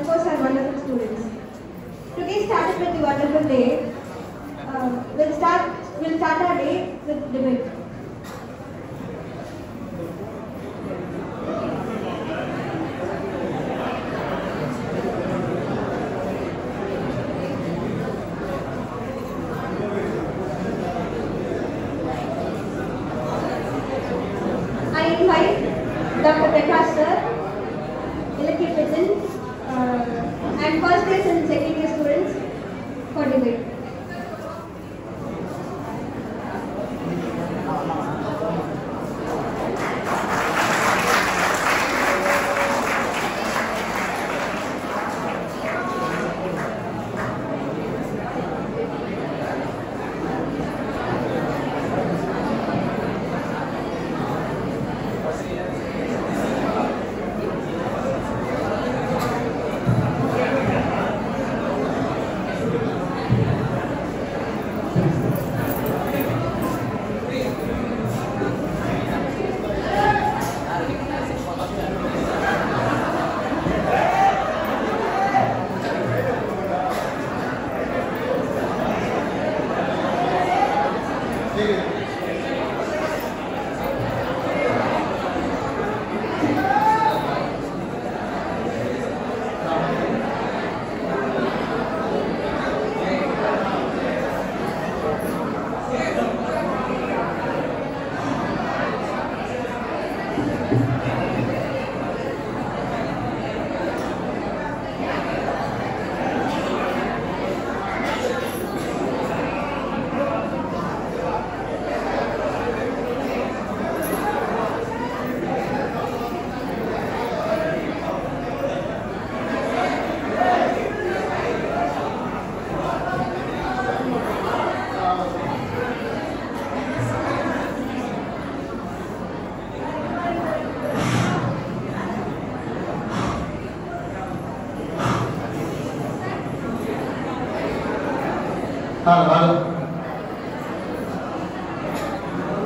of course our wonderful students. To get started with the wonderful day, we'll start our day with debate. I invite Dr. Prakash sir, Ilakya Pitan, and first year and second year students for debate.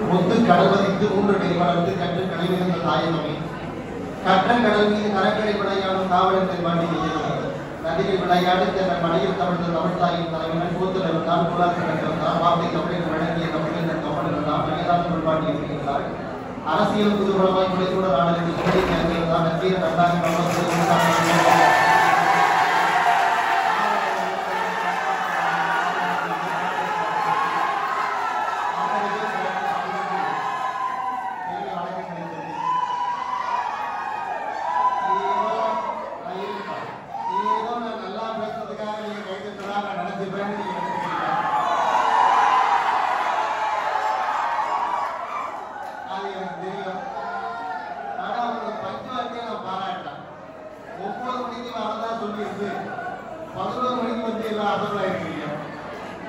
முத்து கடல்மதித்து மூன்று வளர்த்து கற்று கழிவிருந்த தாயகமே கற்றல் கடல் மீது கரக்கடை விளையாடும் காவலர்கள் பாண்டி நதிகள் விளையாடி தன்னை மலையில் தமிழ்ந்த தமிழ்தாயின் தலைவர்கள் கூத்தில் இருந்தால் கூலாசிரியர் இருந்தால் வார்த்தை தமிழில் வழங்கிய தமிழர்கள் கமல் இருந்தால் மனிதான் தமிழ் பாண்டி இருக்கிறார் அரசியல் புதுபலமாய் குலைக்கூட நாடுகளில் கூடி இருந்தால் நக்கீர நன்றாக கவனம்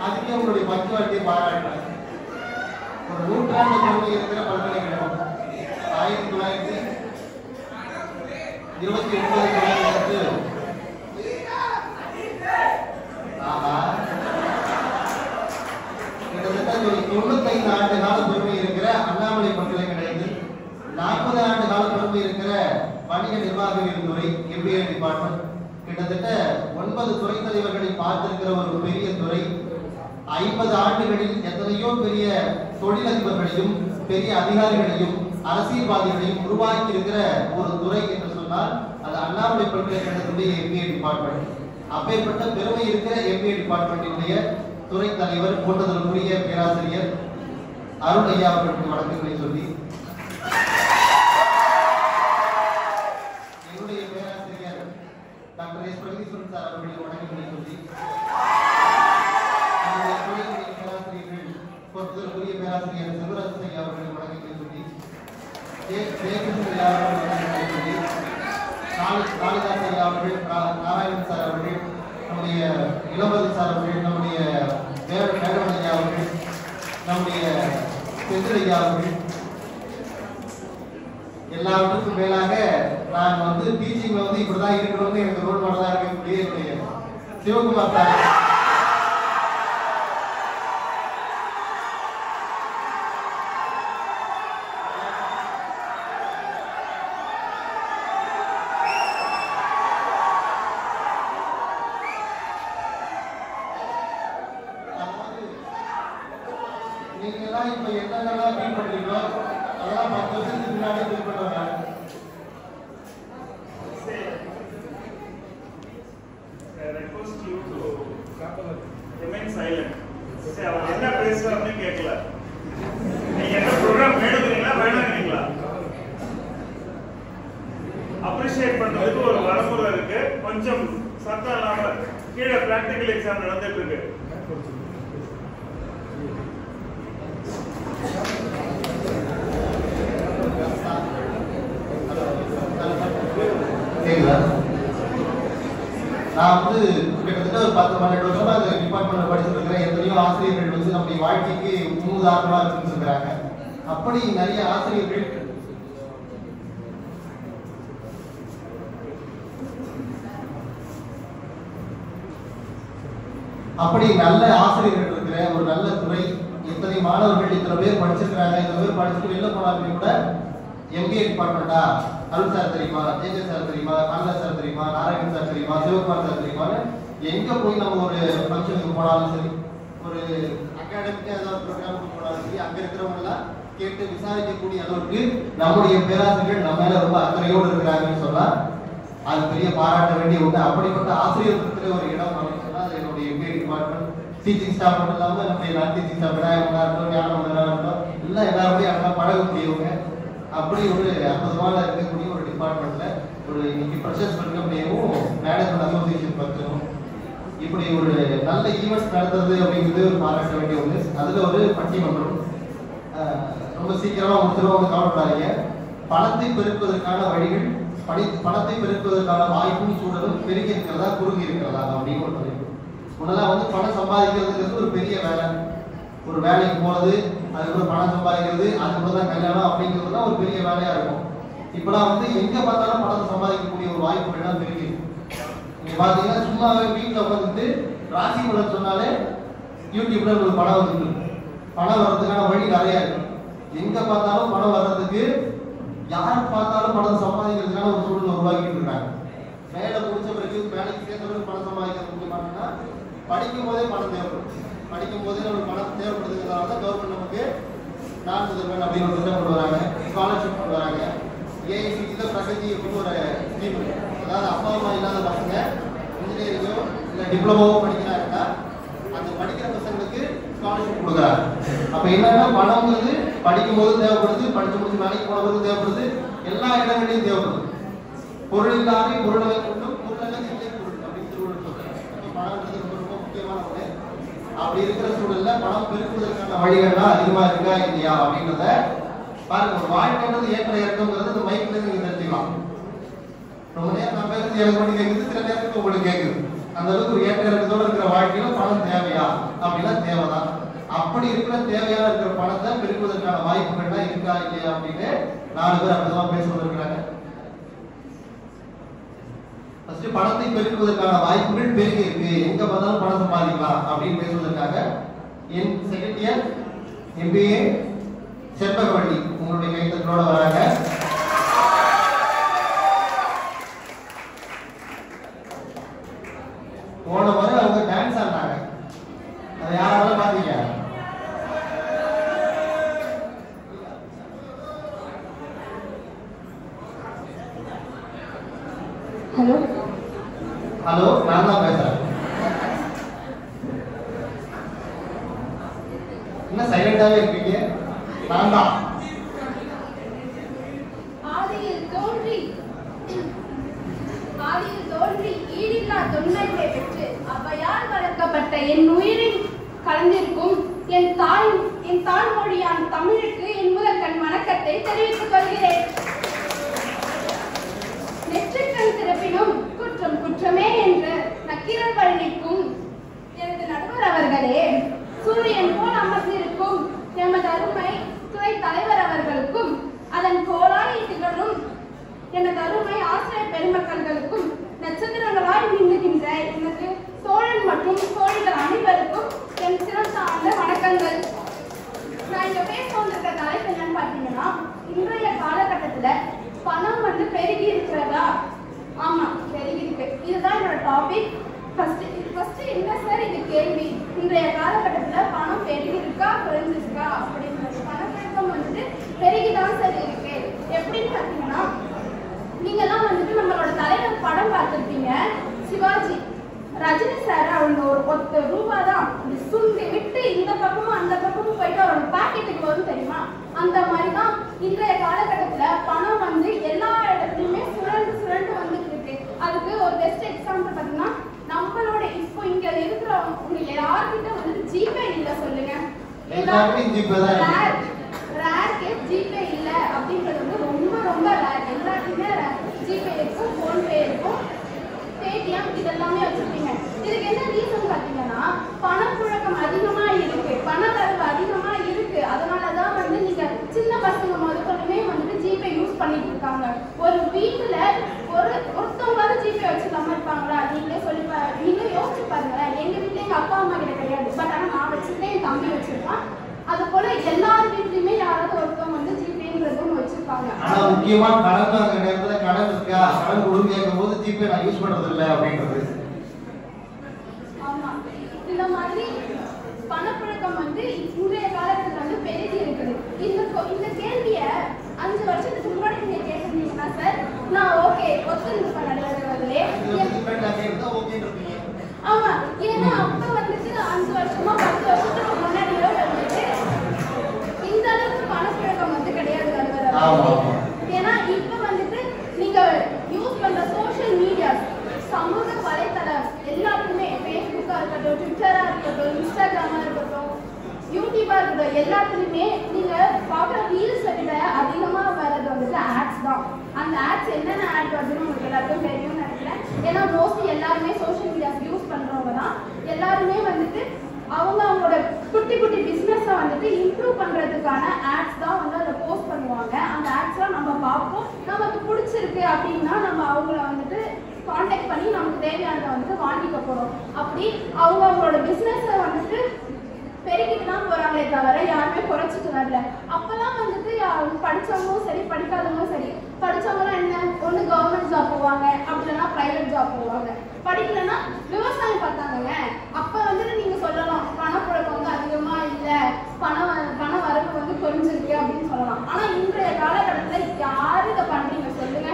அதுக்கே உங்களுடைய பக்குவத்தை பாராட்டுறேன். ஒரு நூற்றாண்டு தொழில் இருக்கிற பல்கலைக்கழகம் 1929 கிட்டத்தட்ட ஒரு 95 ஆண்டு கால பெருமை இருக்கிற அண்ணாமலை பல்கலைக்கழகத்தில் 40 ஆண்டு கால பெருமை இருக்கிற வணிக நிர்வாகவியல் துறை MBA டிபார்ட்மெண்ட் கிட்டத்தட்ட 9 துறை தலைவர்களை பார்த்திருக்கிற ஒரு பெரிய துறை 50 ஆண்டுகளில் எத்தனையோ பெரிய தொழிலதிபர்களையும் பெரிய அதிகாரிகளையும் அரசியல்வாதிகளையும் உருவாக்கி இருக்கிற ஒரு துறை என்று சொன்னால் அது அண்ணாமலை பல்கலைக்கழகத்துடைய MBA டிபார்ட்மெண்ட். அப்பேற்பட்ட பெருமை இருக்கிற MBA டிபார்ட்மெண்டினுடைய துறை தலைவர் போன்றதற்குரிய பேராசிரியர் அருண் ஐயா அவர்களுக்கு வணக்கங்களை சொல்லி என்னுடைய பேராசிரியர் டாக்டர் எஸ் பிரகதீஸ்வரன் சார் அவர்களுக்கு வணக்கங்களை சொல்லி பொறுத்தவரைக்குரிய பேராசிரியர் செல்வராஜ் ஐயா அவர்களுக்கு வணக்கங்களை சொல்லி காளிதாஸ் ஐயா அவர்கள் நாராயணன் சார் அவர்கள் நம்முடைய இளவரசன் சார் அவர்கள் நம்முடைய வேடவன் ஐயா அவர்கள் நம்முடைய செந்தில் ஐயா அவர்கள் எல்லாவற்றுக்கும் மேலாக நான் டீச்சிங்ல இப்படிதான் இருக்கணும்னு எனக்கு ரோல் மாடலா இருக்கக்கூடிய என்னுடைய சிவகுமார் சார் இப்ப என்னென்னலாம் ஃபீல் பண்றீங்களோ அதெல்லாம் 10 வருஷத்துக்கு முன்னாடி ஃபீல் பண்ணுவாங்க. I request you to remain silent. சரி, அவர் என்ன பேசுறாருன்னு கேட்கல. நீங்க என்ன ப்ரோக்ராம் வேணுங்கிறீங்களா வேணாங்கிறீங்களா? அப்ரிஷியேட் பண்றதுக்கு ஒரு வரமுறை இருக்கு. கொஞ்சம் சத்தம் இல்லாம கீழே பிராக்டிகல் எக்ஸாம் நடந்துட்டு இருக்கு. நான் வந்து கிட்டத்தட்ட ஒரு 10-12 வருஷமா இந்த டிபார்ட்மெண்ட்ல படிச்சுட்டு இருக்கிறேன். எத்தனையோ ஆசிரியர்கள் வந்து நம்முடைய வாழ்க்கைக்கு முன்னுதாரணமா இருக்குன்னு சொல்றாங்க. அப்படி நிறைய ஆசிரியர்கள் அப்படி நல்ல ஆசிரியர்கள் இருக்கிற ஒரு நல்ல துறை, எத்தனை மாணவர்கள் இத்தனை பேர் படிச்சிருக்காங்க. இத்தனை பேர் படிச்சுட்டு வெளில போனாலுமே கூட MBA டிபார்ட்மெண்டா, அருள் சார் தெரியுமா, ஜேஜே சார் தெரியுமா, ஆனந்தா சார் தெரியுமா, நாராயணன் சார் தெரியுமா, சிவகுமார் சார் தெரியுமான்னு எங்க போய் நம்ம ஒரு ஃபங்க்ஷனுக்கு போனாலும் சரி, ஒரு அகாடமிக்கா ஏதாவது ப்ரோக்ராமுக்கு போனாலும் சரி, அங்க இருக்கிறவங்க எல்லாம் கேட்டு விசாரிக்கக்கூடிய அளவுக்கு நம்முடைய பேராசிரியர்கள் நம்ம மேல ரொம்ப அக்கறையோடு இருக்கிறாங்கன்னு சொன்னா அது பெரிய பாராட்ட வேண்டிய ஒண்ணு. அப்படிப்பட்ட ஆசிரியர் இருக்கிற ஒரு இடம் அப்படின்னு சொன்னா அது என்னுடைய MBA டிபார்ட்மெண்ட். டீச்சிங் ஸ்டாஃப் மட்டும் இல்லாம நம்முடைய நான் டீச்சிங் ஸ்டாஃப் விநாயகமாக இருக்கட்டும், ஞானமங்களாக இருக்கட்டும், எல்லாம் எல்லாருமே அதெல்லாம் பழகக்கூடியவங்க. அப்படி ஒரு அற்புதமான இருக்கக்கூடிய ஒரு டிபார்ட்மெண்ட்ல ஒரு இன்னைக்கு ப்ரெஷர்ஸ் பண்ணக்கூடியவும் மேனேஜ்மெண்ட் அசோசியேஷன் பக்கணும் இப்படி ஒரு நல்ல ஈவெண்ட்ஸ் நடத்துறது அப்படிங்கிறது ஒரு பாராட்ட வேண்டிய ஒன்று. அதுல ஒரு பட்டிமன்றம் ரொம்ப சீக்கிரமா முடிச்சிருவாங்க, கவலைப்படாதீங்க. பணத்தை பெருக்குவதற்கான வழிகள், பணத்தை பெருக்குவதற்கான வாய்ப்பும் சூழலும் பெருகி இருக்கிறதா குறுகி இருக்கிறதா அப்படின்னு ஒரு பதிவு. முன்னெல்லாம் வந்து பணம் சம்பாதிக்கிறதுங்கிறது ஒரு பெரிய வேலை. ஒரு வேலைக்கு போறது, அதுக்கப்புறம் பணம் சம்பாதிக்கிறது, அதுக்கப்புறம் தான் கல்யாணம் அப்படிங்கிறது தான் ஒரு பெரிய வேலையா இருக்கும். இப்பெல்லாம் வந்து எங்க பார்த்தாலும் பணத்தை சம்பாதிக்கக்கூடிய ஒரு வாய்ப்பு எல்லாம் பெருகி. நீங்க பாத்தீங்கன்னா சும்மாவே வீட்டுல உட்காந்துட்டு ராசி பலன் சொன்னாலே யூடியூப்ல ஒரு பணம் வந்துருக்கு. பணம் வர்றதுக்கான வழி நிறைய இருக்கு. எங்க பார்த்தாலும் பணம் வர்றதுக்கு, யார் பார்த்தாலும் பணம் சம்பாதிக்கிறதுக்கான ஒரு சூழல் உருவாக்கிட்டு இருக்காங்க. வேலை முடிச்ச பிறகு வேலைக்கு சேர்ந்தவர்கள் பணம் சம்பாதிக்கிறது முக்கியமானதுன்னா படிக்கும் போதே பணம் தேவைப்படும். படிக்கும் போதே நமக்கு பணம் தேவைப்படுதுங்கிறதால தான் கவர்மெண்ட் நமக்கு நான் முதல்வன் அப்படின்னு ஒரு திட்டம் கொண்டு வராங்க, ஸ்காலர்ஷிப் கொண்டு வராங்க. ஏஐசிடியில் பிரகதி அப்படின்னு ஒரு ஸ்கீம் இருக்கு. அதாவது அப்பா அம்மா இல்லாத பசங்க இன்ஜினியரிங்கோ இல்லை டிப்ளமோவோ படிக்கிறாங்கன்னா அந்த படிக்கிற பசங்களுக்கு ஸ்காலர்ஷிப் கொடுக்குறாங்க. அப்போ என்னன்னா பணம்ங்கிறது படிக்கும் போது தேவைப்படுது, படிச்சு முடிச்சு வேலைக்கு போனவங்களுக்கு தேவைப்படுது, எல்லா இடங்களையும் தேவைப்படுது. பொருள் இல்லாத பொருளை கொண்டும் பொருளெல்லாம் இல்லை பொருள் அப்படின்னு திருவள்ளுவர் சொல்றாங்க. பணம்ன்றது ரொம்ப ரொம்ப முக்கியமான ஒன்று. அப்படி இருக்கிற சூழல்ல பணம் பெருக்குவதற்கான வழிகள்லாம் அதிகமா இருக்கா இல்லையா அப்படின்றத பாருங்க. ஒரு வாழ்க்கைன்றது ஏற்ற இறக்கம்ங்கிறது இந்த மைக்ல நீங்க தெரிஞ்சுக்கலாம். ரொம்ப நேரம் நான் பேசுறது எனக்கு மட்டும் கேட்குது, சில நேரத்துக்கு உங்களுக்கு கேட்குது. அந்த அளவுக்கு ஒரு ஏற்ற இறக்கத்தோட இருக்கிற வாழ்க்கையில பணம் தேவையா அப்படின்னா தேவைதான். அப்படி இருக்கிற தேவையான இருக்கிற பணத்தை பெருக்குவதற்கான வாய்ப்புகள்லாம் இருக்கா இல்லையா அப்படின்னு 4 பேர் அப்படிதான் பேச வந்திருக்கிறாங்க. ஃபர்ஸ்ட் பணத்தை பெருக்குவதற்கான வாய்ப்புகள் பெருகி இருக்கு, எங்க பார்த்தாலும் பணம் சம்பாதிக்கலாம் அப்படின்னு பேசுவதற்காக என் செகண்ட் இயர் MBA செண்பகவள்ளி உங்களுடைய கைத்தட்டோட வராங்க. போன முறை அவங்க டான்ஸ் ஆடினாங்க, அதை யாராலும் பாத்தீங்க? ஹலோ ஹலோ, நான் தான் பேசுறேன். என்ன சைலண்டாவே இருக்கீங்க? நான் தான். ஆதியில் தோன்றி ஈடில்லா தொன்மையை பெற்று அவ்வையால் வளர்க்கப்பட்ட என் உயிரில் கலந்திருக்கும் என் தாய்மொழியான் தமிழுக்கு என் முதற்கண் வணக்கத்தை தெரிவித்துக் கொள்கிறேன். நெற்றிக்கண் திறப்பினும் குற்றம் குற்றமே என்று நக்கீரர் வழங்கிக்கும் எனது நடுவர் அவர்களே, சூரியன் போல் அமர்ந்திருக்கும் எமது அருமை துறை தலைவர் அவர்களுக்கும், அதன் கோலாய் திகழும் எனது அருமை ஆசிரியர் பெருமக்களுக்கும், நட்சத்திரங்களாய் மின்னுகின்ற எனக்கு தோழன் மற்றும் தோழிகள் அனைவருக்கும் என் சிறந்த வணக்கங்கள். நான் இங்க பேச வந்திருக்க தலைப்பு என்னன்னு பாத்தீங்கன்னா, இன்றைய காலகட்டத்துல பணம் பெருகி இருக்கிறதா? ஆமா, பெருகி இருக்கு. இதுதான் என்னோட டாபிக். ஃபர்ஸ்ட் என்ன சார் இது கேள்வி? இன்றைய காலகட்டத்தில் பணம் பெருகிருக்கா குறைஞ்சிருக்கா அப்படின்றது. பணப்பழக்கம் வந்துட்டு பெருகிதான் சார் இருக்கு. எப்படின்னு பார்த்தீங்கன்னா, நீங்கெல்லாம் வந்துட்டு நம்மளோட தலைவர் படம் பார்த்துருப்பீங்க. சிவாஜி ரஜினி சார் அவங்க ஒரு 10 ரூபாய் தான் சுண்டி விட்டு இந்த பக்கமும் அந்த பக்கமும் போயிட்டு அவரோட பாக்கெட்டுக்கு வரும் தெரியுமா? அந்த மாதிரி தான் இன்றைய காலகட்டத்தில் பணம் வந்து எல்லா இடத்துலையுமே சுழண்டு சுழண்டு வந்துட்டு இருக்கு. அதுக்கு ஒரு பெஸ்ட் எக்ஸாம்பிள் பார்த்தீங்கன்னா, நம்மளோட இப்போ இங்க இருக்கிறவங்க யார்கிட்ட வந்துட்டு ஜிபே இல்லை சொல்லுங்க? ரேர்க்கே ஜிபே இல்லை அப்படின்றது வந்து ரொம்ப ரொம்ப ரேர். எல்லாருக்குமே ஜிபே இருக்கும், ஃபோன்பே இருக்கும், பேடிஎம் இதெல்லாமே வச்சிருப்பீங்க. இதுக்கு என்ன ரீசன் பார்த்தீங்கன்னா, பணப்புழக்கம் அதிகமா இருக்கு, பண வரவு அதிகமா இருக்கு. அதனாலதான் வந்து நீங்க சின்ன பசங்க முதற்கொண்டுமே வந்துட்டு ஜிபே யூஸ் பண்ணிட்டு இருக்காங்க. ஒரு வீட்டுல ஒருத்தவங்களால ஜிபே வச்சுக்காம இருப்பாங்களா? நீங்களே யோசிச்சு பாருங்க. எங்க வீட்டுல எங்க அப்பா அம்மா கிட்ட கிடையாது, பட் ஆனா நான் வச்சிருக்கேன், என் தம்பி வச்சிருப்பான். அது போல எல்லார் வீட்லயுமே யாராவது ஒருத்தவங்க வந்து ஜிபேன்றதும் வச்சிருப்பாங்க. ஆனா முக்கியமா கடன் வாங்குற நேரத்துல கடன் இருக்கா, கடன் கொடுங்க கேட்கும்போது ஜிபே நான் யூஸ் பண்றது இல்லை அப்படின்றது. ஆமா, இந்த மாதிரி பணப்புழக்கம் வந்து இன்றைய காலத்துல வந்து பெருகி இருக்குது. இந்த கேள்விய 5 வருஷத்துக்கு முன்னாடி நீங்க கேட்டிருந்தீங்கன்னா சார் நான் ஓகே ஒத்துழைப்பு நடைபெறுவதிலே. ஆமா, ஏன்னா அப்ப வந்துட்டு 5 வருஷமா 10 வருஷத்துக்கு முன்னாடியோ வந்துட்டு இந்த அளவுக்கு பணப்புழக்கம் வந்து கிடையாது நடுவர். ஏன்னா இப்ப வந்துட்டு நீங்க யூஸ் பண்ற சோசியல் மீடியா, சமூக வலைத்தளம் எல்லாத்துக்குமே, ஃபேஸ்புக்கா இருக்கட்டும், ட்விட்டரா இருக்கட்டும், இன்ஸ்டாகிராமா இருக்கட்டும், யூடியூபா இருக்கட்டும், எல்லாத்துலயுமே நீங்க பார்க்குற ரீல்ஸை விட அதிகமா வர்றது வந்துட்டு ஆட்ஸ் தான். அந்த ஆட்ஸ் என்னென்ன ஆட் வருதுன்னு உங்களுக்கு எல்லாருக்கும் தெரியும்னு நினைக்கிறேன். ஏன்னா மோஸ்ட்லி எல்லாருமே சோசியல் மீடியாஸ் யூஸ் பண்றவங்க தான். எல்லாருமே வந்துட்டு அவங்களோட குட்டி குட்டி பிஸ்னஸை வந்துட்டு இம்ப்ரூவ் பண்றதுக்கான ஆட்ஸ் தான் வந்து அதை போஸ்ட் பண்ணுவாங்க. அந்த ஆட்ஸ்லாம் நம்ம பார்ப்போம், நமக்கு பிடிச்சிருக்கு அப்படின்னா நம்ம அவங்கள வந்துட்டு கான்டாக்ட் பண்ணி நமக்கு தேவையானதை வந்துட்டு வாங்கிக்க போறோம். அப்படி அவங்களோட பிஸ்னஸை வந்துட்டு பெருகிட்டு தான் போறாங்களே தவிர யாருமே குறைச்சிட்டு வரல. அப்பெல்லாம் வந்துட்டு படிச்சவங்களும் சரி படிக்காதவங்களும் சரி, படிச்சவங்களாம் என்ன ஒண்ணு கவர்மெண்ட் ஜாப் போவாங்க, அப்படி இல்லைன்னா பிரைவேட் ஜாப் போவாங்க. படிக்கலன்னா விவசாயம் பார்த்தாங்க. அப்ப வந்துட்டு நீங்க சொல்லலாம் பணப்புழக்கம் வந்து அதிகமா இல்ல, பண வரவு வந்து குறைஞ்சிருக்கு அப்படின்னு சொல்லலாம். ஆனா இன்றைய காலகட்டத்துல யாரு இதை பண்றீங்க சொல்லுங்க?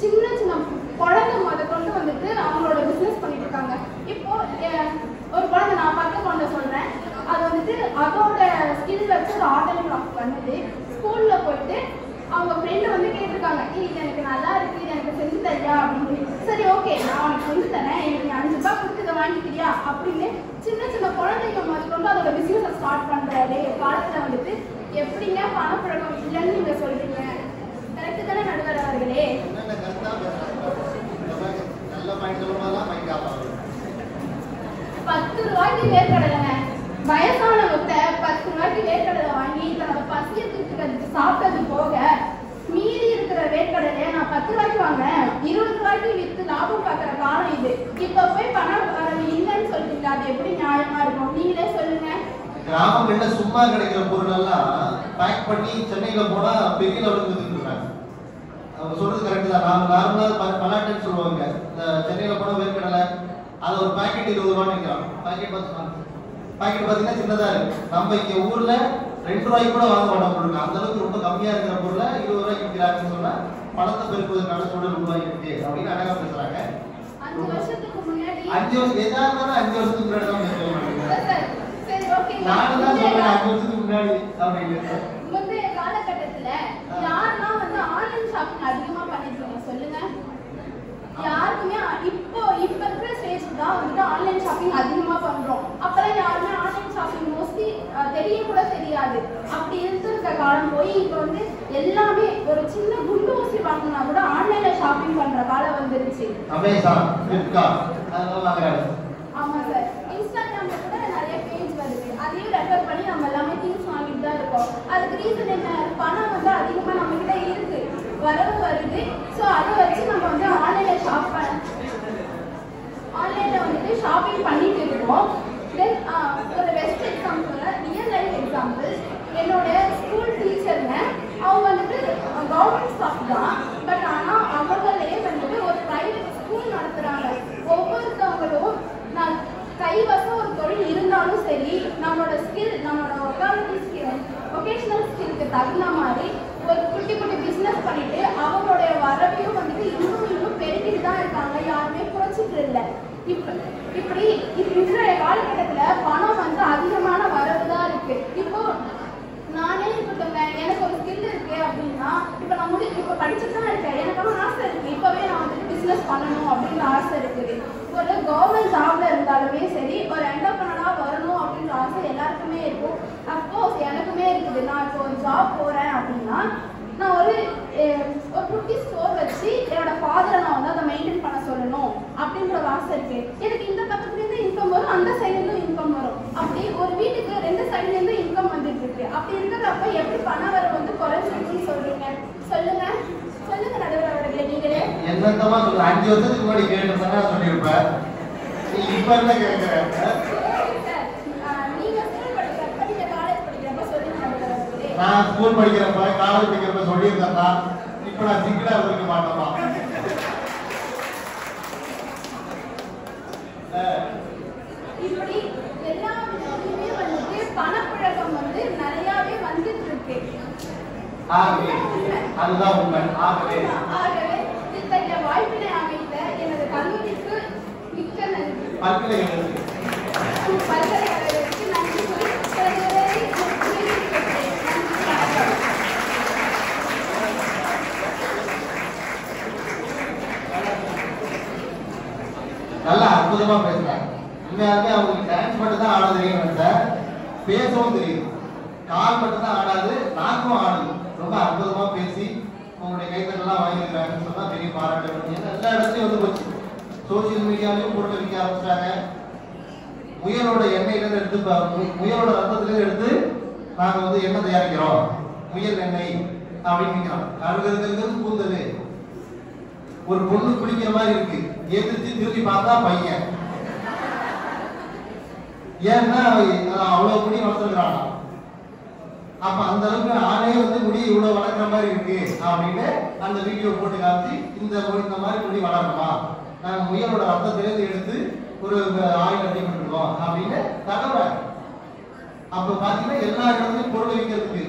சின்ன சின்ன குழந்தை முதற்கொண்டு வந்துட்டு அவங்களோட பிசினஸ் பண்ணிட்டு இருக்காங்க. இப்போ ஒரு குழந்தை, நான் பார்த்த குழந்தை சொல்றேன், அது வந்துட்டு அதோட ஸ்கில் வச்சு ஒரு ஆட்டோகிராஃப் பண்ணுது. ஸ்கூல்ல போயிட்டு அவங்க ஃப்ரெண்டு வந்து கேட்டிருக்காங்க, இது எனக்கு நல்லா இருக்கு, இது எனக்கு செஞ்சு தரியா அப்படின்னு. சரி ஓகே, நான் உனக்கு செஞ்சு தரேன், எனக்கு 5 ரூபாய் கொடுத்து இதை வாங்கிக்கிறியா அப்படின்னு சின்ன சின்ன குழந்தைங்க முதற்கொண்டு அதோட பிசினஸை ஸ்டார்ட் பண்றாரு. காலத்துல வந்துட்டு எப்படிங்க பணப்புழக்கம் இல்லைன்னு நீங்க சொல்றீங்க? கரெக்ட் தானே நடுவர் அவர்களே? 10 ரூபாய்க்கு வேர்க்கடலைங்க, வயசானவங்க 10 ரூபாய்க்கு வேர்க்கடலை வாங்கி தன்னோட பசியை தூக்கிறதுக்கு சாப்பிட்டது போக மீறி இருக்கிற வேர்க்கடலையை நான் 10 ரூபாய்க்கு வாங்கினேன், 20 ரூபாய்க்கு வித்து லாபம் பார்க்குற காலம் இது. இப்ப போய் பணம் இல்லைன்னு சொல்றீங்க, அது எப்படி நியாயமா இருக்கும்? நீங்களே சொல்லுங்க. கிராமங்கள்ல சும்மா கிடைக்கிற பொருள் எல்லாம் பேக் பண்ணி சென்னையில போனா பெரிய லெவலுக்கு வித்துட்டு இருக்காங்க. அவங்க சொல்றது கரெக்ட் தான். நாம நார்மலா பலாட்டைன்னு சொல்லுவாங்க. இந்த சென்னையில போனா வேர்க்கடலை அது ஒரு பாக்கெட் 20 ரூபான்னு விற்கிறான். பாக்கெட் பார்த்தீங்கன்னா சின்னதா இருக்கு. நம்ம இங்க ஊர்ல 2 ரூபாய்க்கு கூட வாங்க மாட்டோம் பொருள். அந்த அளவுக்கு ரொம்ப கம்மியா இருக்கிற பொருளை 20 ரூபாய்க்கு விற்கிறாங்கன்னு சொன்னா பணத்தை பெருக்குவதற்கான சூழல் உருவாகிருக்கு அப்படின்னு அழகா பேசுறாங்க. 5 வருஷத்துக்கு முன்னாடி 5 வருஷம் எதா இருந்தாலும் 5 வருஷத்துக்கு முன்னாடி தான் பேசுவாங்க. சரி ஓகே, நானும் தான் சொல்றேன் 5 வருஷத்துக்கு முன்னாடி அப்படின்னு. முந்தைய காலகட்டத்துல யாரெல்லாம் வந்து ஆன்லைன் ஷாப்பிங் அதிகமா பண்ணிருக்கீங்க சொல்லுங்க? யாருக்குமே இப்போ இருக்கிற ஸ்டேஜ் தான் வந்துட்டு ஆன்லைன் ஷாப்பிங் அதிகமா பண்றோம். அப்பெல்லாம் யாருமே ஆன்லைன் ஷாப்பிங் மோஸ்ட்லி தெரிய கூட தெரியாது. அப்படி இருந்திருக்க காலம் போய் இப்போ வந்து எல்லாமே ஒரு சின்ன குண்டு ஊசி வாங்கினா கூட ஆன்லைன்ல ஷாப்பிங் பண்ற காலம் வந்துருச்சு. அமேசான், ஃபிளிப்கார்ட் அதெல்லாம் வாங்குறாங்க. ஆமா சார், இன்ஸ்டாகிராம்ல கூட நிறைய பேஜ் வருது, அதையும் ரெஃபர் பண்ணி நம்ம எல்லாமே திங்ஸ் வாங்கிட்டு தான் இருக்கோம். அதுக்கு ரீசன் என்ன? பணம் வந்து அதிகமா நம்ம கிட்ட இருக்கு, வரவு வருது. ஸோ அதை வச்சு நம்ம வந்து ஆன்லைன்ல வந்துட்டு ஷாப்பிங் பண்ணிட்டு இருக்கோம். தென் ஒரு best example, real life example, என்னோட ஸ்கூல் டீச்சருங்க, அவங்க வந்துட்டு கவர்மெண்ட் ஸ்டாஃப் தான். பட் ஆனால் அவங்களே வந்துட்டு ஒரு பிரைவேட் ஸ்கூல் நடத்துறாங்க. ஒவ்வொருத்தவங்களும் சரி நம்மளோட ஸ்கில், நம்மளோட ஒகேஷனல் ஸ்கில்லுக்கு தகுந்த மாதிரி ஒரு குட்டி குட்டி பிஸ்னஸ் பண்ணிட்டு அவங்களுடைய வரவையும் வந்துட்டு இன்னும் பெருகிட்டு தான் இருக்காங்க. யாருமே குறைச்சிட்டு இல்லை. இப்படி இன்றைய காலகட்டத்தில் பணம் வந்து அதிகமான வரவு தான் இருக்கு. இப்போ நானே இருக்கட்டுங்க, எனக்கு ஒரு ஸ்கில் இருக்கு அப்படின்னா, இப்போ நான் இப்போ படிச்சுட்டு தான் இருக்கேன், எனக்கு ஆசை இருக்கு, இப்பவே நான் வந்துட்டு பிஸ்னஸ் பண்ணணும் அப்படின்ற ஆசை இருக்குது. ஒரு கவர்மெண்ட் ஜாப்ல இருந்தாலுமே சரி, ஒரு என்டர்பிரனரா வரணும் அப்படின்ற ஆசை எல்லாருக்குமே இருக்கும். அஃப்கோர்ஸ் எனக்குமே இருக்குது. நான் இப்போ ஒரு ஜாப் போறேன் அப்படின்னா, நான் ஒரு குட்டி ஸ்டோர் வச்சு என்னோட ஃபாதரை நான் வந்து அதை மெயின்டைன் பண்ண சொல்லணும் அப்படின்ற ஒரு ஆசை இருக்கு. எனக்கு இந்த பக்கத்துலேருந்து இன்கம் வரும், அந்த சைட்லேருந்து இன்கம் வரும். அப்படி ஒரு வீட்டுக்கு 2 சைட்லேருந்து இன்கம் வந்துட்டு இருக்கு. அப்படி இருக்கிறப்ப எப்படி பண வர வந்து குறைஞ்சிருக்குன்னு சொல்றீங்க? சொல்லுங்க நடுவர் அவர்களே, நீங்களே. என்னத்தமா சொல்ற? 5 வருஷத்துக்கு முன்னாடி கேட்டதா சொல்லியிருப்பேன். இப்ப என்ன கேட்கிறேன்? நான் ஸ்கூல் படிக்கிறப்ப காலேஜ் படிக்கிறப்ப சொல்லியிருந்தேன்னா இப்ப நான் சிங்கிளா இருக்க மாட்டேமா? இப்படி எல்லா விஷயமுமே வந்துட்டு பணப்புழக்கம் வந்து நிறையவே வந்துட்டு இருக்கு. ஆகவே அதுதான் உண்மை. ஆகவே இத்தகைய வாய்ப்பினை அமைத்த எனது கல்லூரிக்கு மிக்க நன்றி. பல்கலைக்கழகத்திற்கு நன்றி கூறி நல்லா அற்புதமா பேசுறாங்க. உண்மையாலுமே அவங்களுக்கு டான்ஸ் மட்டும் தான் ஆட தெரியும் சார், பேசவும் தெரியும். கால் மட்டும் தான் ஆடாது, நாக்கும் ஆடுது. ரொம்ப அற்புதமா பேசி உங்களுடைய கைத்தட்டெல்லாம் வாங்கியிருக்காங்கன்னு சொன்னா பெரிய பாராட்டு. ஏன்னா எல்லா இடத்துலையும் வந்து போச்சு. சோசியல் மீடியாலையும் பொருள் விற்க ஆரம்பிச்சிட்டாங்க. முயலோட எண்ணெயிலேருந்து எடுத்து, முயலோட ரத்தத்திலேருந்து எடுத்து நாங்கள் வந்து எண்ணெய் தயாரிக்கிறோம், முயல் எண்ணெய் அப்படின்னு விற்கிறோம். கருகிறது பூந்தது ஒரு பொண்ணு குளிக்கிற மாதிரி இருக்கு. எதிர்த்து திரும்பி பார்த்தா பையன். ஏன்னா அவ்வளவு முடி வளர்த்துருக்கானா? அப்ப அந்த அளவுக்கு ஆணே வந்து முடி இவ்வளவு வளர்க்குற மாதிரி இருக்கு அப்படின்னு அந்த வீடியோ போட்டு காமிச்சு, இந்த மாதிரி முடி வளரணுமா, நாங்க முயலோட ரத்தத்திலிருந்து எடுத்து ஒரு ஆயில் ரெடி பண்ணிருக்கோம் அப்படின்னு தகவல். அப்ப பாத்தீங்கன்னா எல்லா இடத்துலயும் பொருள் விற்கிறதுக்கு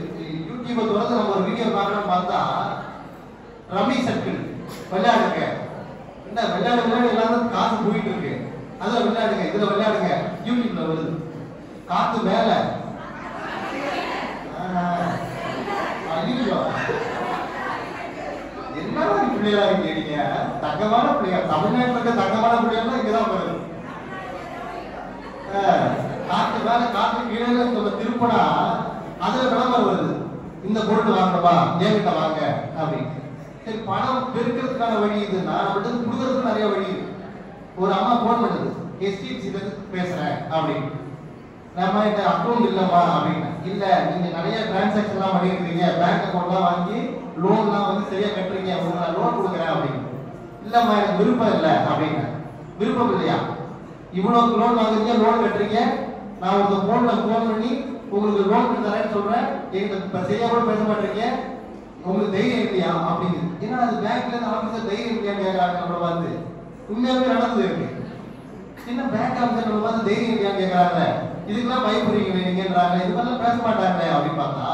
யூடியூபை தொடர்ந்து நம்ம ஒரு வீடியோ பார்க்கணும். பார்த்தா ரம்மி சர்க்கிள் விளையாடுங்க, என்ன விளையாடுங்க, எல்லாரும் காசு போயிட்டு இருக்கு, அதுல விளையாடுங்க, இதுல விளையாடுங்க, யூடியூப்ல வருது. காத்து மேல என்ன பிள்ளையா இருக்கீங்க? தங்கமான பிள்ளையா? தமிழ்நாட்டில் இருக்க தங்கமான பிள்ளையா இங்கதான் வருது. காத்து மேல காத்து கீழே நம்ம திருப்பினா அதுல விளம்பரம் வருது, இந்த பொருள் வாங்கணுமா என்கிட்ட வாங்க அப்படின்னு. சரி, பணம் பெருக்கிறதுக்கான வழி இதுன்னா நம்மகிட்ட கொடுக்கறதுக்கு நிறைய வழி இருக்கு. ஒரு அம்மா போன் பண்ணுது, HDFC பேசுறேன் அப்படின்னு. நம்ம இந்த அக்கௌண்ட் இல்லம்மா அப்படின்னு. இல்ல, நீங்க நிறைய டிரான்சாக்ஷன்லாம் பண்ணிருக்கீங்க, பேங்க் அக்கௌண்ட்லாம் வாங்கி லோன்லாம் வந்து சரியா கட்டுறீங்க, உங்களுக்கு நான் லோன் கொடுக்குறேன் அப்படின்னு. இல்லம்மா எனக்கு விருப்பம் இல்லை அப்படின்னு. விருப்பம் இல்லையா? இவ்வளவு லோன் வாங்குறீங்க, லோன் கட்டுறீங்க, நான் ஒரு போன்ல போன் பண்ணி உங்களுக்கு லோன் கொடுத்துறேன்னு சொல்றேன், எங்கிட்ட சரியா கூட பேச மாட்டீங்க, உங்களுக்கு தைரியம் இல்லையா அப்படின்னு. ஏன்னா அது பேங்க்ல இருந்து ஆபீசர் தைரியம் இல்லையான்னு கேட்கறாங்க நம்மள பார்த்து. உண்மையாவே நடந்தது இருக்கு. சின்ன பேங்க் ஆபீசர் நம்மள பார்த்து தைரியம் இல்லையான்னு கேட்கறாங்க, இதுக்கெல்லாம் பயப்படுறீங்க நீங்கன்றாங்க, இது மாதிரிலாம் பேச மாட்டாங்க அப்படின்னு பார்த்தா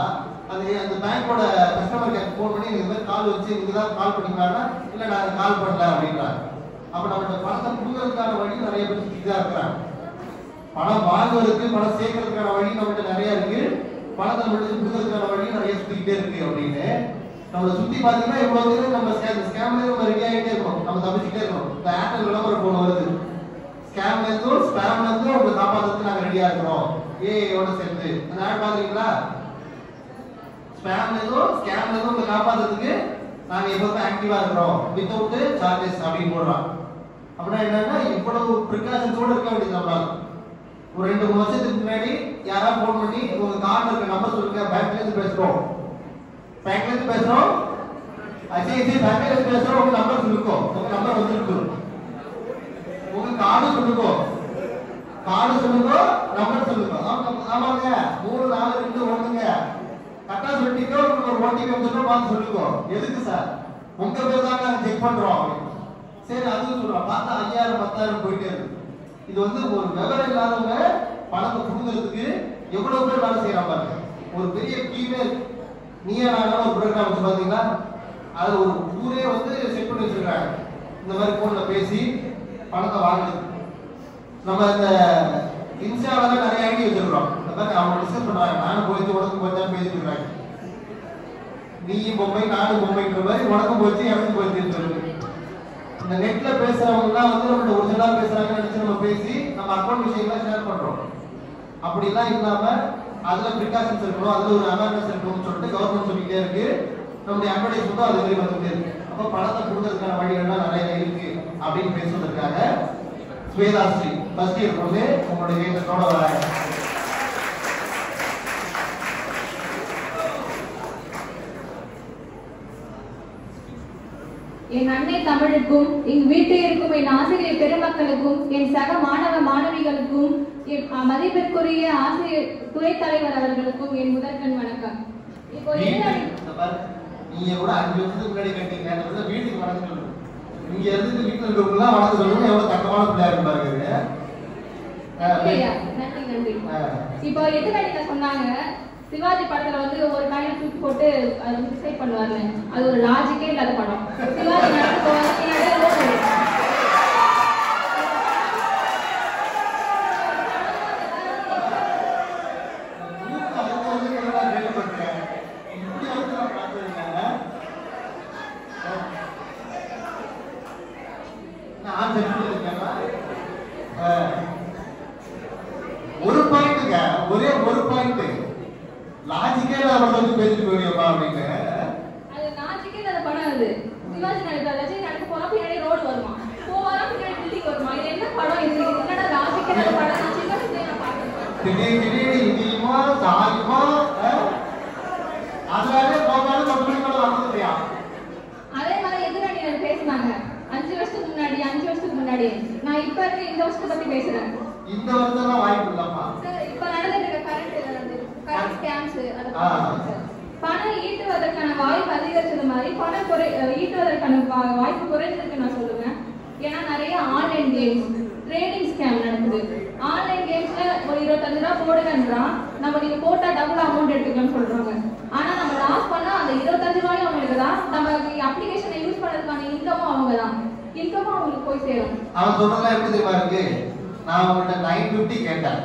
அது அந்த பேங்கோட கஸ்டமர் கேர் போன் பண்ணி இந்த மாதிரி கால் வச்சு நீங்க தான் கால் பண்ணிக்கிறாங்கன்னா இல்லை நாங்கள் கால் பண்ணல அப்படின்றாங்க. அப்போ நம்மகிட்ட பணத்தை கொடுக்கறதுக்கான வழி நிறைய பேர் சுற்றிதான் இருக்கிறாங்க. பணம் வாங்குவதற்கு பணம் சேர்க்கறதுக்கான வழி நம்மகிட்ட நிறைய இருக்கு, பணத்தை நம்மகிட்ட கொடுக்கறதுக்கான வழி நிறைய சுத்திக்கிட்டே இருக்கு அப்படின்னு நம்மளை சுத்தி பார்த்தீங்கன்னா எவ்வளவு நம்ம ஸ்கேம்ல நம்ம ரெடி ஆகிட்டே இருக்கோம், நம்ம தப்பிச்சுட்டே இருக்கோம். இந்த ஏர்டெல் விளம்பரம் போன வருது, ஸ்கேம்ல இருந்தும் ஸ்பேம்ல இருந்தும் உங்களை காப்பாற்றுறதுக்கு நாங்க ரெடியா இருக்கிறோம் ஏஐயோட சேர்த்து. அந்த ஆட் பாக்குறீங்களா? ஸ்பேம்ல இருந்தும் ஸ்கேம்ல இருந்தும் உங்களை காப்பாற்றுறதுக்கு நாங்க எப்பவுமே ஆக்டிவா இருக்கிறோம், வித்தவுட் சார்ஜஸ் அப்படின்னு போடுறோம். அப்படின்னா என்னன்னா இவ்வளவு ப்ரிகாஷன்ஸோட இருக்க வேண்டியது நம்மளால. ஒரு 2-3 வருஷத்துக்கு முன்னாடி யாராவது போன் பண்ணி உங்க கார்டுல இருக்க நம்பர் சொல்லுங்க, பேங்க்ல இருந்து பேசுறோம், பேங்க்ல இருந்து பேசுறோம், ஐசிஐசிஐ பேங்க்ல இருந்து பேசுறோம், உங்க நம்பர் சொல்லுங்க, உங்க நம்பர் வந்துருக்கு, உங்க கார்டு சொல்லுங்க, கார்டு சொல்லுங்க, நம்பர் சொல்லுங்க. ஆமாங்க 3 4 2 1ங்க கரெக்டா சொல்லிட்டீங்க, உங்களுக்கு ஒரு ஓடிபி வந்துடும் பார்த்து சொல்லுங்க. எதுக்கு சார்? உங்க பேர் தான் நாங்க செக் பண்றோம். சரி, அதுவும் சொல்றோம். பார்த்தா 5000 10,000 போயிட்டே இருக்கு. இது வந்து ஒரு விவரம் இல்லாதவங்க பணத்தை கொடுக்கறதுக்கு எவ்வளவு பேர் வேலை செய்யறாங்க பாருங்க. ஒரு பெரிய டீமே நீயா நானா ஒரு ப்ரோக்ராம் வச்சு பாத்தீங்கன்னா அது ஒரு ஊரே வந்து செட் பண்ணி வச்சிருக்காங்க. இந்த மாதிரி போன்ல பேசி பணத்தை வாங்குறது. நம்ம இந்த இன்ஸ்டால நிறைய ஐடி வச்சிருக்கோம். அதான் அவங்க டிஸ்கஸ் பண்றாங்க. நானும் போயிட்டு உனக்கு போச்சா பேசிட்டு இருக்காங்க. நீ பொம்மை நானும் பொம்மைன்ற மாதிரி உனக்கும் போச்சு எனக்கும் போச்சுன்னு சொல்லுது. இந்த நெட்ல பேசுறவங்க எல்லாம் வந்து நம்மளோட ஒரிஜினலா பேசுறாங்கன்னு நினைச்சு நம்ம பேசி நம்ம அக்கௌண்ட் விஷயங்களை ஷேர் பண்றோம். அப்படிலாம் இல்லாம அதுல ப்ரிகாஷன்ஸ் இருக்கணும், அதுல ஒரு அவேர்னஸ் இருக்கணும்னு சொல்லிட்டு கவர்மெண்ட் சொல்லிட்டே இருக்கு. நம்முடைய அட்வர்டைஸ்மெண்ட்டும் அது மாதிரி வந்துட்டே இருக்கு. அப்ப பணத்தை கொடுக்கறதுக்கான வழிகள்லாம் நிறைய இருக்கு அப்படின்னு பேசுவதற்காக ஸ்வேதாஸ்ரீ ஃபர்ஸ்ட் இயர் பொண்ணு உங்களுடைய கேட்டத்தோட வராங்க. என் அன்னை தமிழுக்கும் இங்கு வீட்டில் இருக்கும் என் ஆசிரியர் பெருமக்களுக்கும் என் சக மாணவ மாணவிகளுக்கும் என் மதிப்பிற்குரிய ஆசிரியர் துறை தலைவர் அவர்களுக்கும் என் முதற்கண் வணக்கம். இப்போ நீங்க கூட 5 வருஷத்துக்கு முன்னாடி கேட்டீங்க, வீட்டுக்கு வணக்கம் சொல்லணும். இங்க இருந்து வீட்டுல இருக்கவங்க வணக்கம் சொல்லணும். எவ்வளவு தக்கமான பிள்ளையா இருப்பாங்க. நன்றி. இப்போ எதுக்கு நீங்க சொன்னாங்க சிவாஜி படத்துல வந்து ஒரு காயினை தூக்கி போட்டு அது டிசைட் பண்ணுவாரு. அது ஒரு லாஜிக்கே இல்லாத படம். சிவாஜி நடந்து ஒரு பாயிண்ட்ங்க, ஒரே ஒரு பாயிண்ட் லாஜிக்கே இல்லாம வந்து பேசிட்டு போறியப்பா அப்படின்னு. அது லாஜிக்கே இல்லாத படம். அது சிவாஜி நடிப்பார், ரஜினி நடிக்க போறா, பின்னாடி ரோடு வருமா, போவாரா, பின்னாடி பில்டிங் வருமா. இது என்ன படம்? இது என்னடா லாஜிக்கே இல்லாத படம்? நான் சின்ன வயசுல நான் பார்த்தேன். திடீர்னு இங்கேயுமா சாயுமா அதனாலே போகாலும் கம்பெனிக்குள்ள வந்தது இல்லையா? அதே மாதிரி எதிரணியினர் பேசினாங்க 5 வருஷத்துக்கு முன்னாடி. நான் இப்ப இருக்க இந்த வருஷத்தை பத்தி பேசுறேன். இந்த வருஷம் வாய்ப்பு இல்லப்பா. இப்ப நடந்துட்டு இருக்க கரண்ட் ஸ்கேம்ஸ் பணம் ஈட்டுவதற்கான வாய்ப்பு அதிகரிச்சது மாதிரி பணம் ஈட்டுவதற்கான வாய்ப்பு குறைஞ்சிருக்கு நான் சொல்லுவேன். ஏன்னா நிறைய ஆன்லைன் கேம்ஸ் ட்ரேடிங் ஸ்கேம் நடக்குது. ஆன்லைன் கேம்ஸ்ல ஒரு 25 ரூபா போடுங்கன்றான், நம்ம நீங்க போட்டா டபுள் அமௌண்ட் எடுத்துக்கலாம்னு சொல்றாங்க. ஆனா நம்ம லாஸ் பண்ணா அந்த 25 ரூபாயும் அவங்களுக்கு தான், நம்ம அப்ளிகேஷனை யூஸ் பண்ணதுக்கான இன்கமும் அவங்க தான், இன்கமும் அவங்களுக்கு போய் சேரும். அவன் சொன்னதெல்லாம் எப்படி தெரியுமா இருக்கு? நான் உங்கள்கிட்ட 950 கேட்டேன்,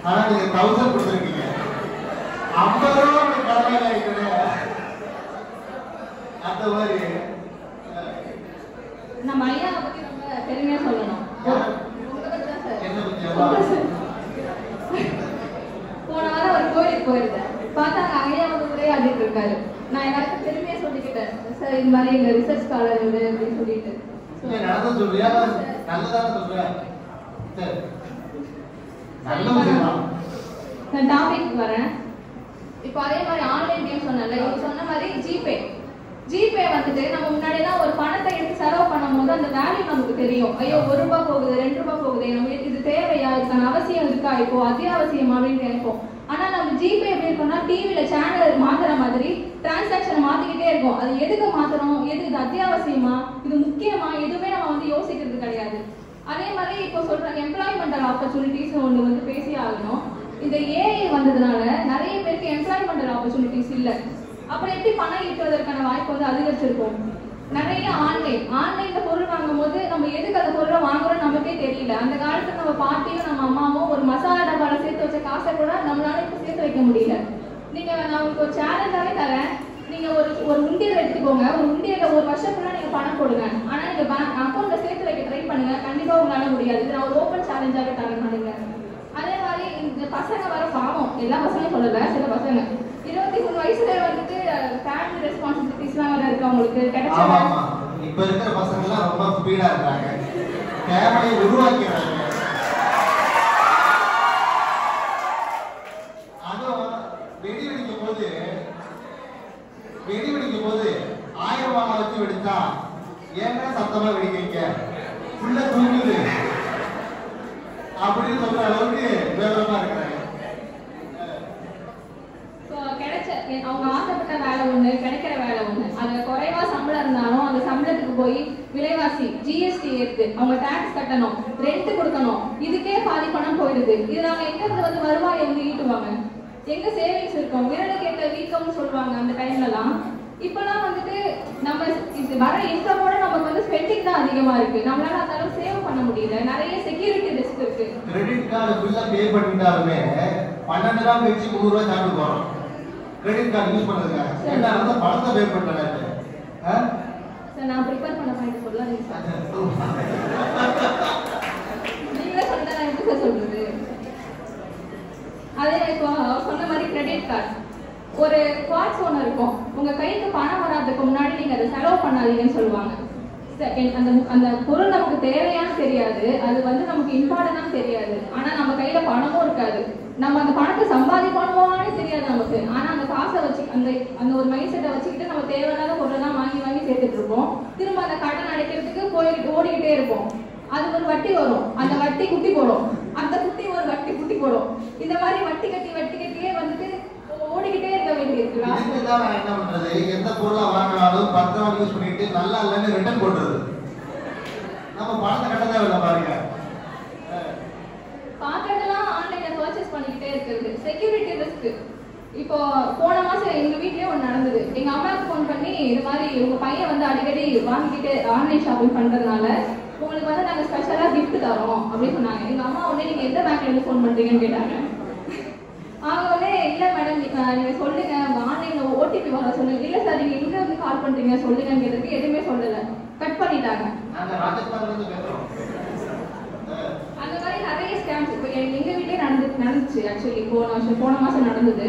ஆனா நீங்க 1000 கொடுத்துருக்கீங்க. 50 ரூபா கடமையில இருக்குது. அந்த மாதிரி நம்ம ஐயாவை பத்தி ரொம்ப பெருமையா சொல்லணும். போன வாரம் ஒரு கோயிலுக்கு போயிருந்தேன், பார்த்தா ஐயா வந்து உரையாடிட்டு இருக்காரு. நான் எல்லாருக்கும் பெருமையா சொல்லிக்கிட்டேன், சார் இந்த மாதிரி எங்க ரிசர்ச் ஸ்காலர் அப்படின்னு சொல்லிட்டு. நல்லதா சொல்றியா? நல்லதான சொல்றேன். சரி, நான் டாபிக் வரேன். இப்போ அதே மாதிரி ஆன்லைன் கேம் சொன்னல, இவங்க சொன்ன மாதிரி ஜிபே வந்துட்டு நம்ம முன்னாடிலாம் ஒரு பணத்தை எடுத்து செலவு பண்ணும்போது அந்த வேல்யூ நமக்கு தெரியும். ஐயோ 1 ரூபாய் போகுது, 2 ரூபாய் போகுது, நம்ம இது தேவையா, இதுக்கான அவசியம் இருக்கா, இப்போ அத்தியாவசியம் அப்படின்னு நினைப்போம். ஆனா நம்ம ஜிபே எப்படி இருக்கோம்னா டிவில சேனல் மாத்துற மாதிரி டிரான்சாக்ஷன் மாத்திக்கிட்டே இருக்கும். அது எதுக்கு மாத்தணும், எது இது அத்தியாவசியமா, இது முக்கியமா, எதுவுமே நம்ம வந்து யோசிக்கிறது கிடையாது. அதே மாதிரி இப்போ சொல்றாங்க எம்ப்ளாய்மெண்டல் ஆப்பர்ச்சுனிட்டிஸ் ஒன்று வந்து பேசி ஆகணும். இந்த ஏஐ வந்ததுனால நிறைய பேருக்கு எம்ப்ளாய்மெண்டல் ஆப்பர்ச்சுனிட்டிஸ் இல்லை. அப்புறம் எப்படி பணம் ஈட்டுவதற்கான வாய்ப்பு வந்து அதிகரிச்சிருக்கும். நிறைய ஆன்லைன்ல பொருள் வாங்கும் போது நம்ம எதுக்கு அந்த பொருளை வாங்குறோம் நமக்கே தெரியல. அந்த காலத்துல நம்ம பாட்டியும் நம்ம அம்மாவும் ஒரு மசாலா டப்பால சேர்த்து வச்ச காசை கூட நம்மளால இப்ப சேர்த்து வைக்க முடியல. நீங்க நான் உங்களுக்கு ஒரு சேலஞ்சாவே தரேன், நீங்க ஒரு உண்டியல் எடுத்துக்கோங்க. ஒரு உண்டியல ஒரு வருஷம் ஃபுல்லா நீங்க பணம் போடுங்க, ஆனா நீங்க அக்கௌண்ட்ல சேர்த்து வைக்க ட்ரை பண்ணுங்க, கண்டிப்பா உங்களால முடியாது. இது நான் ஒரு ஓப்பன் சேலஞ்சாவே தரேன் பண்ணுங்க. அதே மாதிரி இந்த பசங்க வர பாவம், எல்லா பசங்களும் சொல்லல, சில பசங்க 23 வயசுல வந்துட்டு ஃபேமிலி ரெஸ்பான்சிபிலிட்டிஸ்லாம் வர இருக்கு அவங்களுக்கு கிடைச்ச. இப்ப இருக்கிற பசங்க எல்லாம் ரொம்ப ஸ்பீடா இருக்காங்க, ஃபேமிலியை உருவாக்கிறாங்க. அதுவும் வெடி வெடிக்கும் போது 1000 ரூபாய் வச்சு வெடிச்சா ஏன்னா சத்தமா வெடிக்கிறீங்க, உள்ள தூங்குது அப்படின்னு சொல்ற அளவுக்கு வேகமா இருக்கிறாங்க. அவங்க ஆசைப்பட்ட வேலை ஒண்ணு, கிடைக்கிற வேலை ஒண்ணு. அதுல குறைவா சம்பளம் இருந்தாலும் அந்த சம்பளத்துக்கு போய் விலைவாசி, ஜிஎஸ்டி இருக்கு, அவங்க டாக்ஸ் கட்டணும், ரெண்ட் கொடுக்கணும், இதுக்கே பாதி பணம் போயிடுது. இது நாங்க எங்க இருந்து வந்து வருவாய் வந்து ஈட்டுவாங்க? எங்க சேவிங்ஸ் இருக்கும்? விரல கேட்ட வீக்கம்னு சொல்லுவாங்க அந்த டைம்லலாம். இப்பெல்லாம் வந்துட்டு நம்ம இது வர இன்கமோட நமக்கு வந்து ஸ்பெண்டிங் தான் அதிகமா இருக்கு. நம்மளால அந்த அளவு சேவ் பண்ண முடியல. நிறைய செக்யூரிட்டி ரிஸ்க் இருக்கு. கிரெடிட் கார்டு ஃபுல்லா பே பண்ணிட்டாலுமே 12 ரூபாய் வச்சு 100 ரூபாய் சாப்பிட்டு போறோம். கிரெடிட் கார்டு யூஸ் பண்றதுக்காக என்ன வந்து பணத்தை பே பண்ணிட்டேன். சார் நான் ப்ரிப்பேர் பண்ண பாயிண்ட் சொல்லலாம் சார். நீங்களே சொல்லிட்டா நான் எப்படி சார் சொல்றது? அதே இப்போ சொன்ன மாதிரி கிரெடிட் கார்டு ஒரு கார்ட்ஸ் ஒன்று இருக்கும். உங்க கைக்கு பணம் வராதுக்கு முன்னாடி நீங்க அதை செலவு பண்ணாதீங்கன்னு சொல்லுவாங்க. அந்த பொருள் நமக்கு தேவையானு தெரியாது, அது வந்து நமக்கு இம்பார்ட்டன்டானு தெரியாது. ஆனா நம்ம கையில பணமும் இருக்காது. நம்ம அந்த பணத்தை சம்பாதிக்கணுமானே தெரியாது நமக்கு. ஆனா அந்த காசை வச்சு அந்த ஒரு மைண்ட் செட்டை வச்சுக்கிட்டு நம்ம தேவையில்லாத பொருளெல்லாம் வாங்கி சேர்த்துட்டு இருப்போம். திரும்ப அந்த கடன் அடைக்கிறதுக்கு ஓடிக்கிட்டே இருப்போம். அது ஒரு வட்டி வரும், அந்த வட்டி குட்டி போடும், அந்த குட்டி ஒரு வட்டி குட்டி போடும். இந்த மாதிரி வட்டி கட்டியே வந்துட்டு ஓடிக்கிட்டே இருக்க வேண்டியிருக்குல்ல. இதுதான் நான் என்ன பண்றது, எந்த பொருளா வாங்கினாலும் 10 நாள் யூஸ் பண்ணிட்டு நல்லா இல்லைன்னு ரிட்டர்ன் போட்டுறது. நம்ம பணத்தை கட்ட தேவையில்ல பாருங்க. பாக்கிறதெல்லாம் ஆன்லைன்ல பர்ச்சேஸ் பண்ணிக்கிட்டே இருக்கிறது செக்யூரிட்டி ரிஸ்க். இப்போ போன மாசம் எங்க வீட்லயே ஒன்று நடந்தது. எங்க அம்மாவுக்கு ஃபோன் பண்ணி இது மாதிரி உங்க பையன் வந்து அடிக்கடி வாங்கிக்கிட்டு ஆன்லைன் ஷாப்பிங் பண்றதுனால உங்களுக்கு வந்து நாங்க ஸ்பெஷலா கிஃப்ட் தரோம் அப்படின்னு சொன்னாங்க. எங்க அம்மா உடனே நீங்க எந்த பேங்க்ல இருந்து ஃபோன் பண்றீங்கன்னு கேட்டாங்க. அவங்க வந்து இல்ல மேடம் நீங்க சொல்லுங்க, உங்க ஆன்லைன்ல ஓடிபி வர சொல்லுங்க. இல்ல சார் நீங்க எங்க வந்து கால் பண்றீங்க சொல்லுங்கன்னு கேட்டதுக்கு எதுவுமே சொல்லல, கட் பண்ணிட்டாங்க. அந்த மாதிரி நிறைய ஸ்கேம்ஸ் இப்போ எங்க வீட்லயே நடந்துச்சு. ஆக்சுவலி போன மாசம் நடந்தது.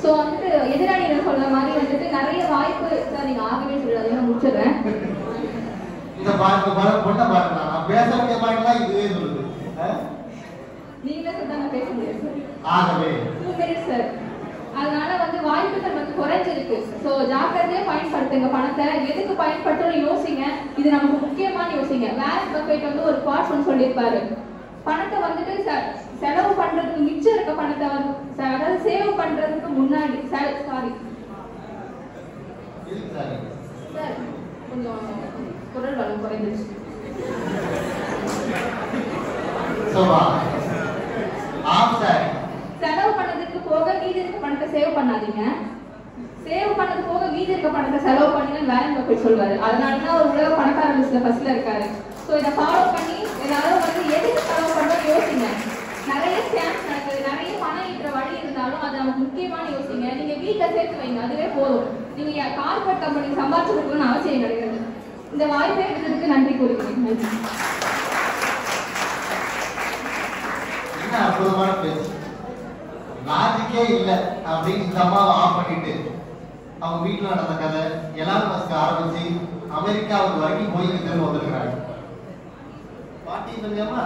ஸோ வந்துட்டு எதிராளிகள் சொல்ற மாதிரி வந்துட்டு நிறைய வாய்ப்பு சார். நீங்க ஆகவே சொல்லாதீங்க, நான் முடிச்சிடுறேன். இத பொண்ணை பார்க்கலாம், நான் பேச வேண்டிய பாயிண்ட்லாம் இதுவே சொல்லுது. நீங்களே சொல்லிட்டு நான் பேச முடியாது ஆகவே 2 minutes சார். அதனால வந்து வாய்ப்புகள் வந்து குறைஞ்சிருக்கு. ஸோ ஜாக்கிரதையா பயன்படுத்துங்க பணத்தை. எதுக்கு பயன்படுத்தணும் யோசிங்க. இது நமக்கு முக்கியமான யோசிங்க. வாரன் பஃபெட் வந்து ஒரு பாட்ஸ் ஒன்று சொல்லியிருப்பாரு. பணத்தை வந்துட்டு செலவு பண்றதுக்கு மிச்சம் இருக்க பணத்தை வந்து அதாவது சேவ் பண்றதுக்கு முன்னாடி சாரி சார் கொஞ்சம் குரல் வளம் குறைஞ்சிருச்சு. செலவு பண்ணதுக்கு போக மீதி இருக்க பணத்தை சேவ் பண்ணாதீங்க. சேவ் பண்ணது போக மீதி இருக்க பணத்தை செலவு பண்ணுங்கன்னு வாரன் பஃபெட் சொல்வாரு. அதனாலதான் ஒரு உலக பணக்கார லிஸ்ட்ல ஃபர்ஸ்ட்ல இருக்காரு. ஸோ இதை ஃபாலோ பண்ணி ஏதாவது வந்து எதுக்கு செலவு பண்ணணும் யோசிங்க. நிறைய ஸ்கேம்ஸ் நடக்குது, நிறைய பணம் ஈட்டுற வழி இருந்தாலும் அது நமக்கு முக்கியமான யோசிங்க. நீங்க வீட்டுல சேர்த்து வைங்க, அதுவே போதும். நீங்க கார்பரேட் கம்பெனி சம்பாதிச்சு கொடுக்கணும்னு அவசியம் கிடையாது. இந்த வாய்ப்பை எடுத்ததுக்கு நன்றி கூறுகிறேன். நன்றி. என்ன அற்புதமான பேச்சு. லாஜிக்கே இல்லை அப்படின்னு இந்த அம்மாவை ஆஃப் பண்ணிட்டு அவங்க வீட்டுல நடந்த கதை எலான் மஸ்க் ஆரம்பிச்சு அமெரிக்காவுக்கு வரைக்கும் போய் திரும்ப வந்திருக்கிறாங்க. பாட்டி சொல்லியாமா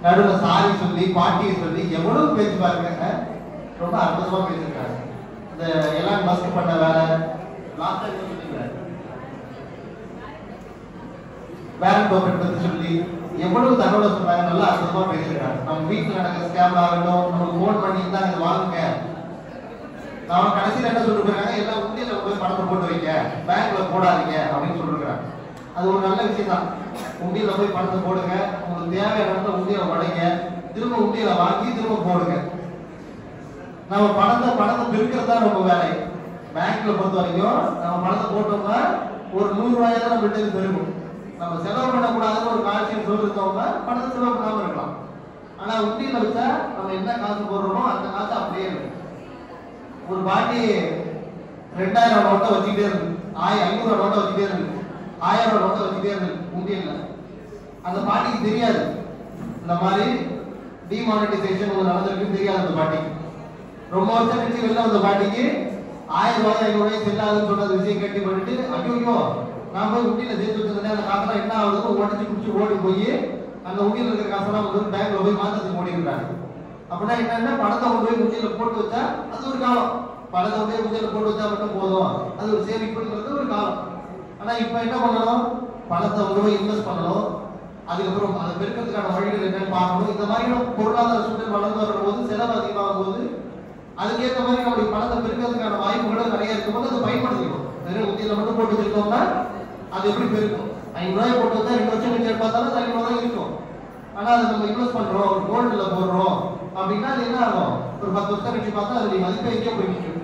நடுவில் சாரி சொல்லி பாட்டியை சொல்லி எவ்வளவு பேச்சு பாருங்க. ரொம்ப அற்புதமா பேசிருக்காங்க. இந்த எலான் மஸ்க் பண்ண வேலை லாஸ்ட் வாரன் பஃபெட் பத்தி சொல்லி எவ்வளவு தகவலை சொன்னாங்க. நல்லா அற்புதமா பேசிருக்காங்க. நம்ம வீட்டுல நடக்கிற ஸ்கேம் ஆகட்டும், நம்ம போன் பண்ணி தான் இதை வாங்குங்க. நான் கடைசியில் என்ன சொல்லிருக்காங்க, எல்லாம் உண்டியில போய் பணத்தை போட்டு வைக்க, பேங்க்ல போடாதீங்க அப்படின்னு சொல்லிருக்காங்க. அது ஒரு நல்ல விஷயம் தான். உண்டியில போய் பணத்தை போடுங்க, உங்களுக்கு தேவையான உண்டியில உடைங்க, திரும்ப உண்டியில வாங்கி திரும்ப போடுங்க. நம்ம பணத்தை பெருக்கிறது தான் நம்ம வேலை. பேங்க்ல பொறுத்த வரைக்கும் நம்ம பணத்தை போட்டோம்னா ஒரு 100 ரூபாய் தான் நம்ம கிட்ட பெருகும். நம்ம செலவு பண்ணக்கூடாதுன்னு ஒரு காட்சியம் சொல்லிருக்கோம்னா பணத்தை செலவு பண்ணாம இருக்கலாம். ஆனா உண்டியில வச்சா நம்ம என்ன காசு போடுறோமோ அந்த காசு அப்படியே இருக்கும். ஒரு பாட்டி 2000 நோட்டை வச்சுக்கிட்டே இருக்கு, 500 நோட்டை வச்சுக்கிட்டே இருக்கு, 1000 நோட்டை வச்சுக்கிட்டே இருக்கு உண்டியல்ல. அந்த பாட்டிக்கு தெரியாது இந்த மாதிரி டிமானிட்டைசேஷன் ஒன்று நடந்திருக்குன்னு தெரியாது. அந்த பாட்டிக்கு ரொம்ப வருஷம் கழிச்சு வெளில வந்த பாட்டிக்கு 1000 ரூபாய் 500 ரூபாய் செல்லாதுன்னு சொன்னது விஷயம் கட்டி பண்ணிட்டு ஐயோ நான் போய் உண்டியில சேர்த்து வச்சிருந்தேன், அந்த காசெல்லாம் என்ன ஆகுதுன்னு உடச்சு குடிச்சு ஓடி போய் அந்த உண்டியில் இருக்கிற காசெல்லாம் வந்து பேங்க்ல போய் மாற்றத்துக்கு ஓடிக்கிறாங்க. அப்படின்னா என்னன்னா பணத்தை கொண்டு போய் உண்டியில போட்டு வச்சா அது ஒரு காலம். பணத்தை கொண்டு போய் உண்டியில போட்டு வச்சா மட்டும் போதும், அது ஒரு சேமிப்புங்கிறது ஒரு காலம். ஆனா இப்ப என்ன பண்ணணும், பணத்தை கொண்டு போய் இன்வெஸ்ட் பண்ணணும், அதுக்கப்புறம் அதை பெருக்கிறதுக்கான வழிகள் என்னன்னு பார்க்கணும். இந்த மாதிரி பொருளாதார சூழல் வளர்ந்து வரும்போது செலவு அதிகமாகும் போது அதுக்கேற்ற மாதிரி நம்முடைய பணத்தை பெருக்கிறதுக்கான வாய்ப்புகளும் நிறைய இருக்கும்போது அதை பயன்படுத்திக்கணும். வெறும் உத்தியில மட்டும் போட்டு வச்சிருக்கோம்னா அது எப்படி பெருக்கும்? 5 ரூபாய் போட்டு வச்சா 2 வருஷம் கழிச்சு பார்த்தாலும் 5 ரூபாய் தான் இருக்கும். ஆனா அதை நம்ம இன்வெஸ்ட் பண்றோம், கோல்டுல போடுறோம் அப்படின்னா அது என்ன ஆகும்? ஒரு 10 வருஷம் கழிச்சு பார்த்தா அதோட மதிப்பை எங்கே போய் நிற்கும்.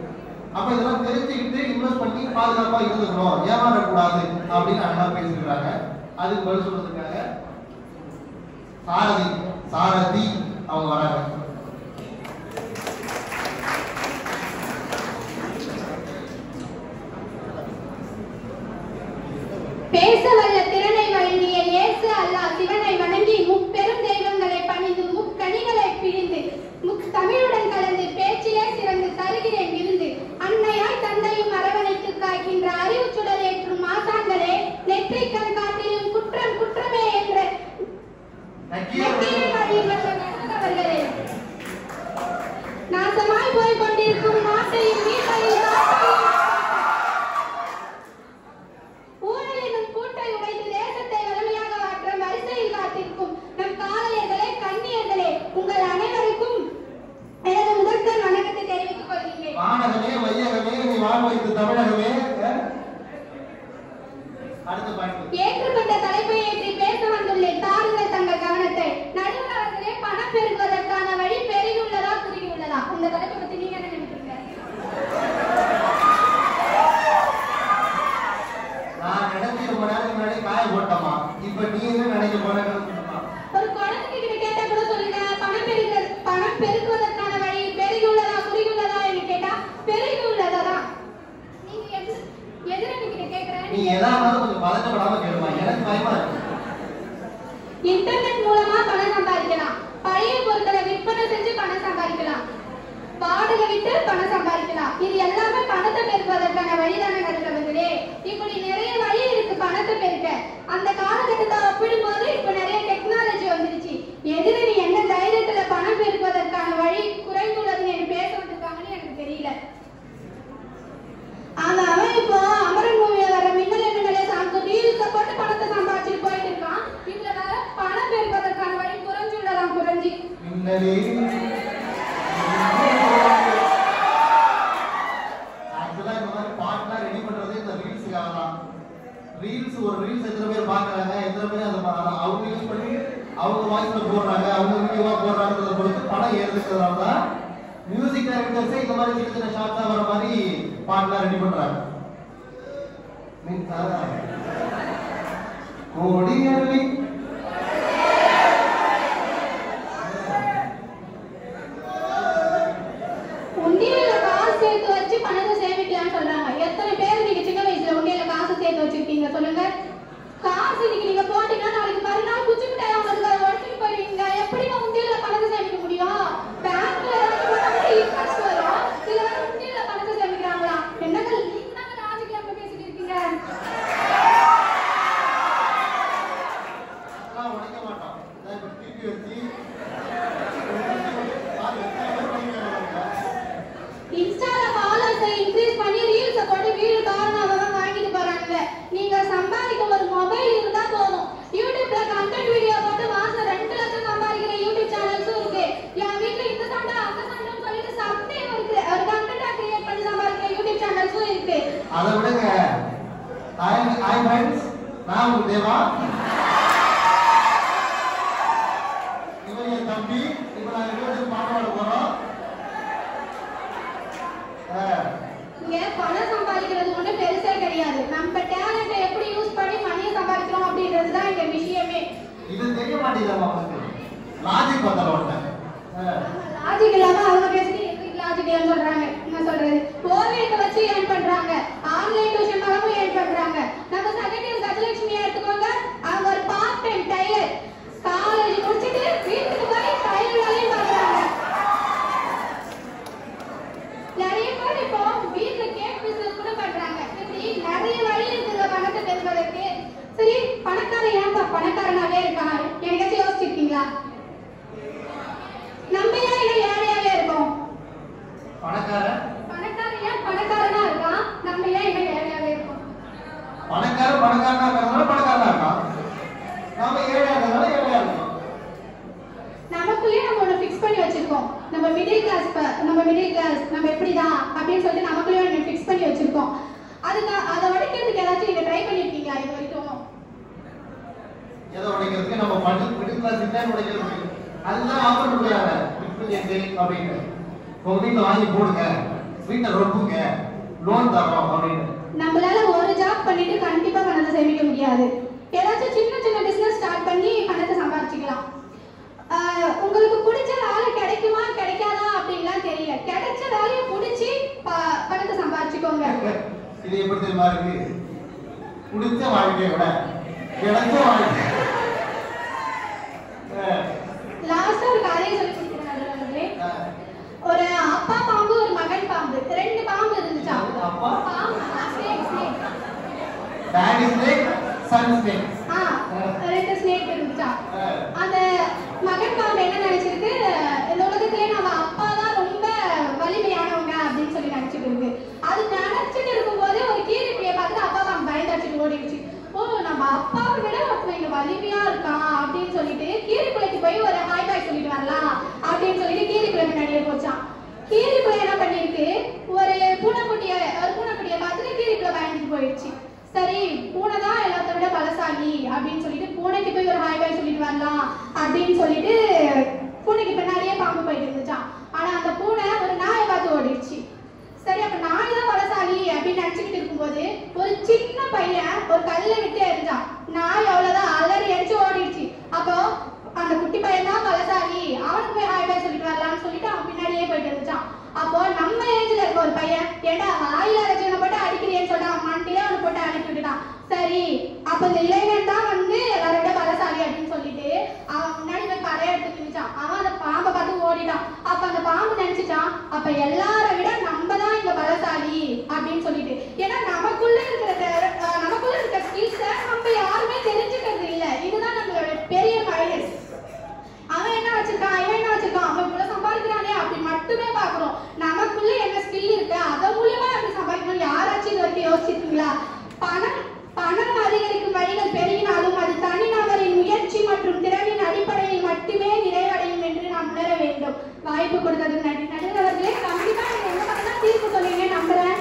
அப்ப இதெல்லாம் தெரிஞ்சுக்கிட்டு இன்வெஸ்ட் பண்ணி பாதுகாப்பா இருந்துக்கணும், ஏமாறக்கூடாது அப்படின்னு அண்ணா பேசிக்கிறாங்க. அதுக்கு பதில் சொல்றதுக்காக சாரதி அவங்க வராங்க. பேச வல்ல திறனை வழங்கிய இயேசு அல்லாஹ் சிவனை வணங்கி முப்பெரும் தெய்வங்களை பணிந்து முக்கணிகளை பிழிந்து தமிழுடன் கலந்து பேச்சிலே சிறந்து தருகிறேன் விருந்து. அன்னையாய் தந்தையும் அரவணைத்து காக்கின்ற அறிவு சுடர் ஏற்றும் ஆசான்களே, நெற்றிக்கண் காட்டிலும் குற்றம் குற்றமே என்ற அவர்களே, நாசமாய் போய் கொண்டிருக்கும் நாட்டையும் வீட்டையும் ஊழலினும் கூட்டை உடைத்து தேசத்தை வலிமையாக மாற்ற வரிசையில் காத்திருக்கும் நம் காலையர்களே, கண்ணியர்களே, உங்கள் அனைவருக்கும் எனது முதற்கண் வணக்கத்தை தெரிவித்துக் கொள்கிறேன். வானகமே, வையகமே, நீ வாழ் வைத்து தமிழகமே. அடுத்த பாயிண்ட். ஏற்றுக்கொண்ட தலைப்பை ஏற்றி பேச வந்துள்ளேன். தாருங்கள் தங்கள் கவனத்தை. நடுவர் அவர்களே, பணம் பெருகுவதற்கான வழி பெருகியுள்ளதா குறுகியுள்ளதா? இந்த தலைப்பை பத்தி நீங்க என்ன நினைக்கிறீங்க? நான் நினைச்சு ரொம்ப நேரம் முன்னாடி காய போட்டோமா, இப்ப நீ என்ன நினைக்க போறேன்னு ஒரு குழந்தைக்கு கிட்ட கேட்டா கூட சொல்லுங்க, பணம் பெருகுவதற்கான வழி பெருகியுள்ளதா குறுகியுள்ளதா என்று கேட்டா பெருகியுள்ளதா தான். நீங்க எதிரணி கிட்ட கேக்குறேன், நீ ஏதாவது கொஞ்சம் பதட்டப்படாம கேளுமா, எனக்கு பயமா இருக்கு. இன்டர்நெட் மூலமா பணம் சம்பாதிக்கலாம், பழைய பொருட்களை விற்பனை செஞ்சு பணம் சம்பாதிக்கலாம், வாடகை விட்டு பணம் சம்பாதிக்கலாம். இது எல்லாமே பணத்தை பெருக்குவதற்கான வழிதானே நடுவர்களே. இப்படி நிறைய வழி இருக்கு பணத்தை பெருக்க. அந்த காலகட்டத்தை ஒப்பிடும்போது இப்ப நிறைய டெக்னாலஜி வந்துருச்சு. எதிரணி என்ன தைரியத்துல பணம் பெருக்குவதற்கான வழி குறைந்துள்ளதுன்னு எனக்கு பேச வந்திருக்காங்கன்னு எனக்கு தெரியல. அவன் இப்போ அமரன் மூவில வர மின்னலே சாப்பிட்டு ரீல்ஸ போட்டு பணத்தை சம்பாதிச்சுட்டு போயிட்டு இருக்கான். இதுல வேற பணம் பெருக்குவதற்கான வழி குறைஞ்சுள்ளதான் குறைஞ்சி. ஆக்சுவலா இந்த மாதிரி பாட்டுலாம் ரெடி பண்றதே இந்த ரீல்ஸுக்காக தான். ரீல்ஸ் ஒரு ரீல்ஸ் எத்தனை பேர் பாக்குறாங்க, எத்தனை பேர் அதை அவங்க யூஸ் பண்ணி அவங்க வாய்ஸ்ல போடுறாங்க, அவங்க வீடியோவா போடுறாங்கிறத பொறுத்து பணம் ஏறுதுக்கிறதால தான் மியூசிக் டைரக்டர்ஸே இந்த மாதிரி சின்ன சின்ன ஷார்ட்ஸா வர மாதிரி பாட்டுலாம் ரெடி பண்றாங்க. கோடியல்லி உண்டியல்ல காசு சேர்த்து வச்சு பணத்தை சேமிக்கலாம்னு சொல்றாங்க. எத்தனை பேர் நீங்க சின்ன வயசுல உண்டியல்ல காசு சேர்த்து வச்சிருக்கீங்க சொல்லுங்க. காசு இன்னைக்கு நீங்க போட்டீங்கன்னா நாளைக்கு மறுநாள் குச்சி மிட்டாய் உங்களுக்கு அதை உடச்சிட்டு போயிடுவீங்க. எப்படி உண்டியல்ல பணத்தை சேமிக்க முடியும்? பேங்க்ல இன்ட்ரெஸ்ட் வரும், இதுல உண்டியல்ல பணத்தை சேமிக்கிறாங்களா? என்னங்க நீங்க தான் லாஜிக் எல்லாம் பேசிட்டு இருக்கீங்க. அதெல்லாம் உடைக்க மாட்டோம். இப்ப திருப்பி வச்சு இன்ஸ்டால ஃபாலோவர்ஸை இன்க்ரீஸ் பண்ணி ரீல்ஸ் போட்டு வீடியோ காரணமாக வாங்கிட்டு போறாங்க. நீங்க சம்பாதிக்க ஒரு மொபைல் இருந்தா போதும். யூடியூப்ல கண்டென்ட் வீடியோ போட்டு மாசம் 2 லட்சம் சம்பாதிக்கிற யூடியூப் சேனல்ஸும் இருக்கு. என் வீட்டுல இந்த சண்டை அந்த சண்டைன்னு சொல்லிட்டு சண்டையும் இருக்கு. ஒரு கண்டென்ட்டா கிரியேட் பண்ணி சம்பாதிக்கிற யூடியூப் சேனல்ஸும் இருக்கு. அதை விடுங்க. ஹாய் ஃப்ரெண்ட்ஸ், நான் உங்க தேவா. இவன் என் தம்பி. இப்ப நாங்க வீட்டுக்கு பாட்டு போறோம். இங்க பணம் சம்பாதிக்கிறது ஒண்ணு பெருசே கிடையாது. நம்ம டேலண்ட்டை எப்படி யூஸ் பண்ணி மணியை சம்பாதிக்கிறோம் அப்படின்றதுதான் இங்க விஷயமே. இது தெரிய மாட்டேங்குது நமக்கு. லாஜிக் பத்தல லாஜிக் இல்லாம அவங்க பேசிட்டு எதுக்கு லாஜிக் இல்லைன்னு சொல்றாங்க. என்ன சொல்றது? ஓவியத்தை வச்சு ஏர்ன் பண்றாங்க, ஆன்லைன் டியூஷன் மூலமும் ஏர்ன் பண்றாங்க. நம்ம செகண்ட் கஜலட்சுமியை எடுத்துக்கோங்க, அவங்க ஒரு பார்ட் டைம் டைலர். காலேஜ் முடிச்சிட்டு வீட்டுக்கு போய் டைலர் வேலையும் பார்க்கறாங்க. நிறைய பேர் இப்போ வீட்டுல கேக் பிசினஸ் கூட பண்றாங்க. இப்படி நிறைய வழி இருக்குங்க பணத்தை பெறுவதற்கு. சரி, பணக்காரன் ஏன்பா பணக்காரனாவே இருக்கான்? எனக்காச்சும் யோசிச்சிருக்கீங்களா? நம்ம ஏன் ஏழையாவே இருக்கோம்? பணக்காரன் ஏன் பணக்காரனா இருக்கான்? நம்ம ஏன் ஏழையாவே இருக்கோம்? பணக்காரனா இருக்கிறதுனால பணக்காரனா இருக்கான். நாம ஏழையா இருக்கிறதுனால ஏழையா இருக்கோம். நமக்குள்ளே நம்ம ஒண்ணு ஃபிக்ஸ் பண்ணி வச்சிருக்கோம். நம்ம மிடில் கிளாஸ் நம்ம எப்படிதான் அப்படின்னு சொல்லிட்டு நமக்குள்ளே ஒண்ணு ஃபிக்ஸ் பண்ணி வச்சிருக்கோம். அதுக்கு அதை உடைக்கிறதுக்கு ஏதாச்சும் நீங்க ட்ரை பண்ணிருக்கீங்களா இது வரைக்கும்? எதை உடைக்கிறதுக்கு நம்ம மிடில் கிளாஸ் இன்டர்ன் உடைக்கிறதுக்கு அதுதான் ஆஃபர் பண்ணுறாங்க அப்படின்னு. உங்க வீட்டில் வாங்கி போடுங்க, வீட்டை ரொப்புங்க, லோன் தரோம் அப்படின்னு. நம்மளால ஒரு ஜாப் பண்ணிட்டு கண்டிப்பா பணத்தை சேமிக்க முடியாது. ஏதாச்சும் சின்ன சின்ன பிசினஸ் ஸ்டார்ட் பண்ணி பணத்தை சம்பாதிச்சுக்கலாம். உங்களுக்கு பிடிச்ச வேலை கிடைக்குமா கிடைக்காதா அப்படின்லாம் தெரியல. கிடைச்ச வேலையை பிடிச்சி பணத்தை சம்பாதிச்சுக்கோங்க. இது எப்படி தெரியுமா இருக்கு? பிடிச்ச வாழ்க்கையை விட கிடைச்ச வாழ்க்கை. லாஸ்டா ஒரு கதையை சொல்லி கொடுக்குறேன். ஒரு அப்பா பாம்பு ஒரு மகன் பாம்பு, ரெண்டு பாம்பு இருந்துச்சா. அப்பா பாம்பு டாடி ஸ்னேக் சன் ஸ்னேக் ரெண்டு ஸ்னேக் இருந்துச்சா. அந்த மகன் பாம்பு என்ன நினைச்சிருக்கு, இந்த உலகத்திலே நம்ம அப்பா தான் ரொம்ப வலிமையானவங்க அப்படின்னு சொல்லி நினைச்சிட்டு இருக்கு. அது நினைச்சிட்டு இருக்கும்போது ஒரு கீரிப்பியை பார்த்துட்டு அப்பா பாம்பு பயந்தாச்சுட்டு ஓடிடுச்சு. ஓ நம்ம அப்பாவை விட ஒருத்தன் இங்க வலிமையா இருக்கான் அப்படின்னு சொல்லிட்டு கீரிப்பிள்ளைக்கு போய் ஒரு ஹாய் பாய் சொல்லிட்டு வரலாம் அப்படின்னு சொல்லிட்டு கீரிப்பிள்ளை முன்னாடியே போச்சான். கீரிப்பிள்ளை என்ன பண்ணிருக்கு, ஒரு பூனைக்குட்டியை பார்த்துட்டு கீரிப்பிள்ளை பயந்துட்டு போயிடுச்சு. சரி பூனை தான் எல்லாத்த விட பலசாலி அப்படின்னு சொல்லிட்டு பூனைக்கு போய் ஒரு ஹாய் பாய் சொல்லிட்டு வரலாம் அப்படின்னு சொல்லிட்டு பூனைக்கு பின்னாடியே பாம்பு போயிட்டு இருந்துச்சான். ஆனா அந்த பூனை ஒரு நாயை பார்த்து ஓடிடுச்சு. சரி அப்ப நாய் தான் பலசாலி அப்படின்னு நினைச்சுக்கிட்டு இருக்கும்போது ஒரு சின்ன பையன் ஒரு கல்லை விட்டு எரிஞ்சான். நாய் அவ்வளவுதான் அலறி அடிச்சு ஓடிடுச்சு. அப்போ அந்த குட்டி பையன் தான் பலசாலி, அவனுக்கு போய் ஹாய் பாய் சொல்லிட்டு வரலாம்னு சொல்லிட்டு அவன் பின்னாடியே போயிட்டு இருந்துச்சான். அப்போ நம்ம ஏஜ்ல இருக்க ஒரு பையன் ஏடா வாயில அரைச்சவனை போட்டு அடிக்கிறேன்னு சொல்லிட்டு அவன் மண்டியே அவனை போட்டு அடிச்சு விட்டுட்டான். சரி அப்ப இந்த இளைஞன் தான் வந்து எல்லாரோட பலசாலி அப்படின்னு சொல்லிட்டு அவன் முன்னாடி போய் படையை எடுத்து நினைச்சான். அவன் அந்த பாம்பை பார்த்து ஓடிட்டான். அப்ப அந்த பாம்பு நினைச்சிட்டான், அப்ப எல்லாரை விட நம்ம தான் இங்க பலசாலி அப்படின்னு சொல்லிட்டு. ஏன்னா நமக்குள்ள இருக்கிற ஸ்கில்ஸை நம்ம யாருமே தெரிஞ்சுக்கிறது இல்லை. இதுதான் நம்மளோட பெரிய மைனஸ். அவன் என்ன வச்சிருக்கான், இவன் என்ன வச்சிருக்கான், அவன் இவ்வளவு சம்பாதிக்கிறானே அப்படி மட்டுமே பாக்குறோம். நமக்குள்ள என்ன ஸ்கில் இருக்கு, அதன் மூலியமா எப்படி சம்பாதிக்கணும் யாராச்சும் இது வரைக்கும் யோசிச்சிருக்கீங்களா? பணம் அதிகரிக்கும் வழிகள் பெருகினாலும் அது தனிநபரின் முயற்சி மற்றும் திறனின் அடிப்படையில் மட்டுமே நிறைவடையும் என்று நாம் உணர வேண்டும். வாய்ப்பு கொடுத்ததுக்கு நன்றி. நடுவர்களே கண்டிப்பா நீங்க என்ன பண்ணா தீர்ப்பு சொல்லுவீங்க நம்புறேன்.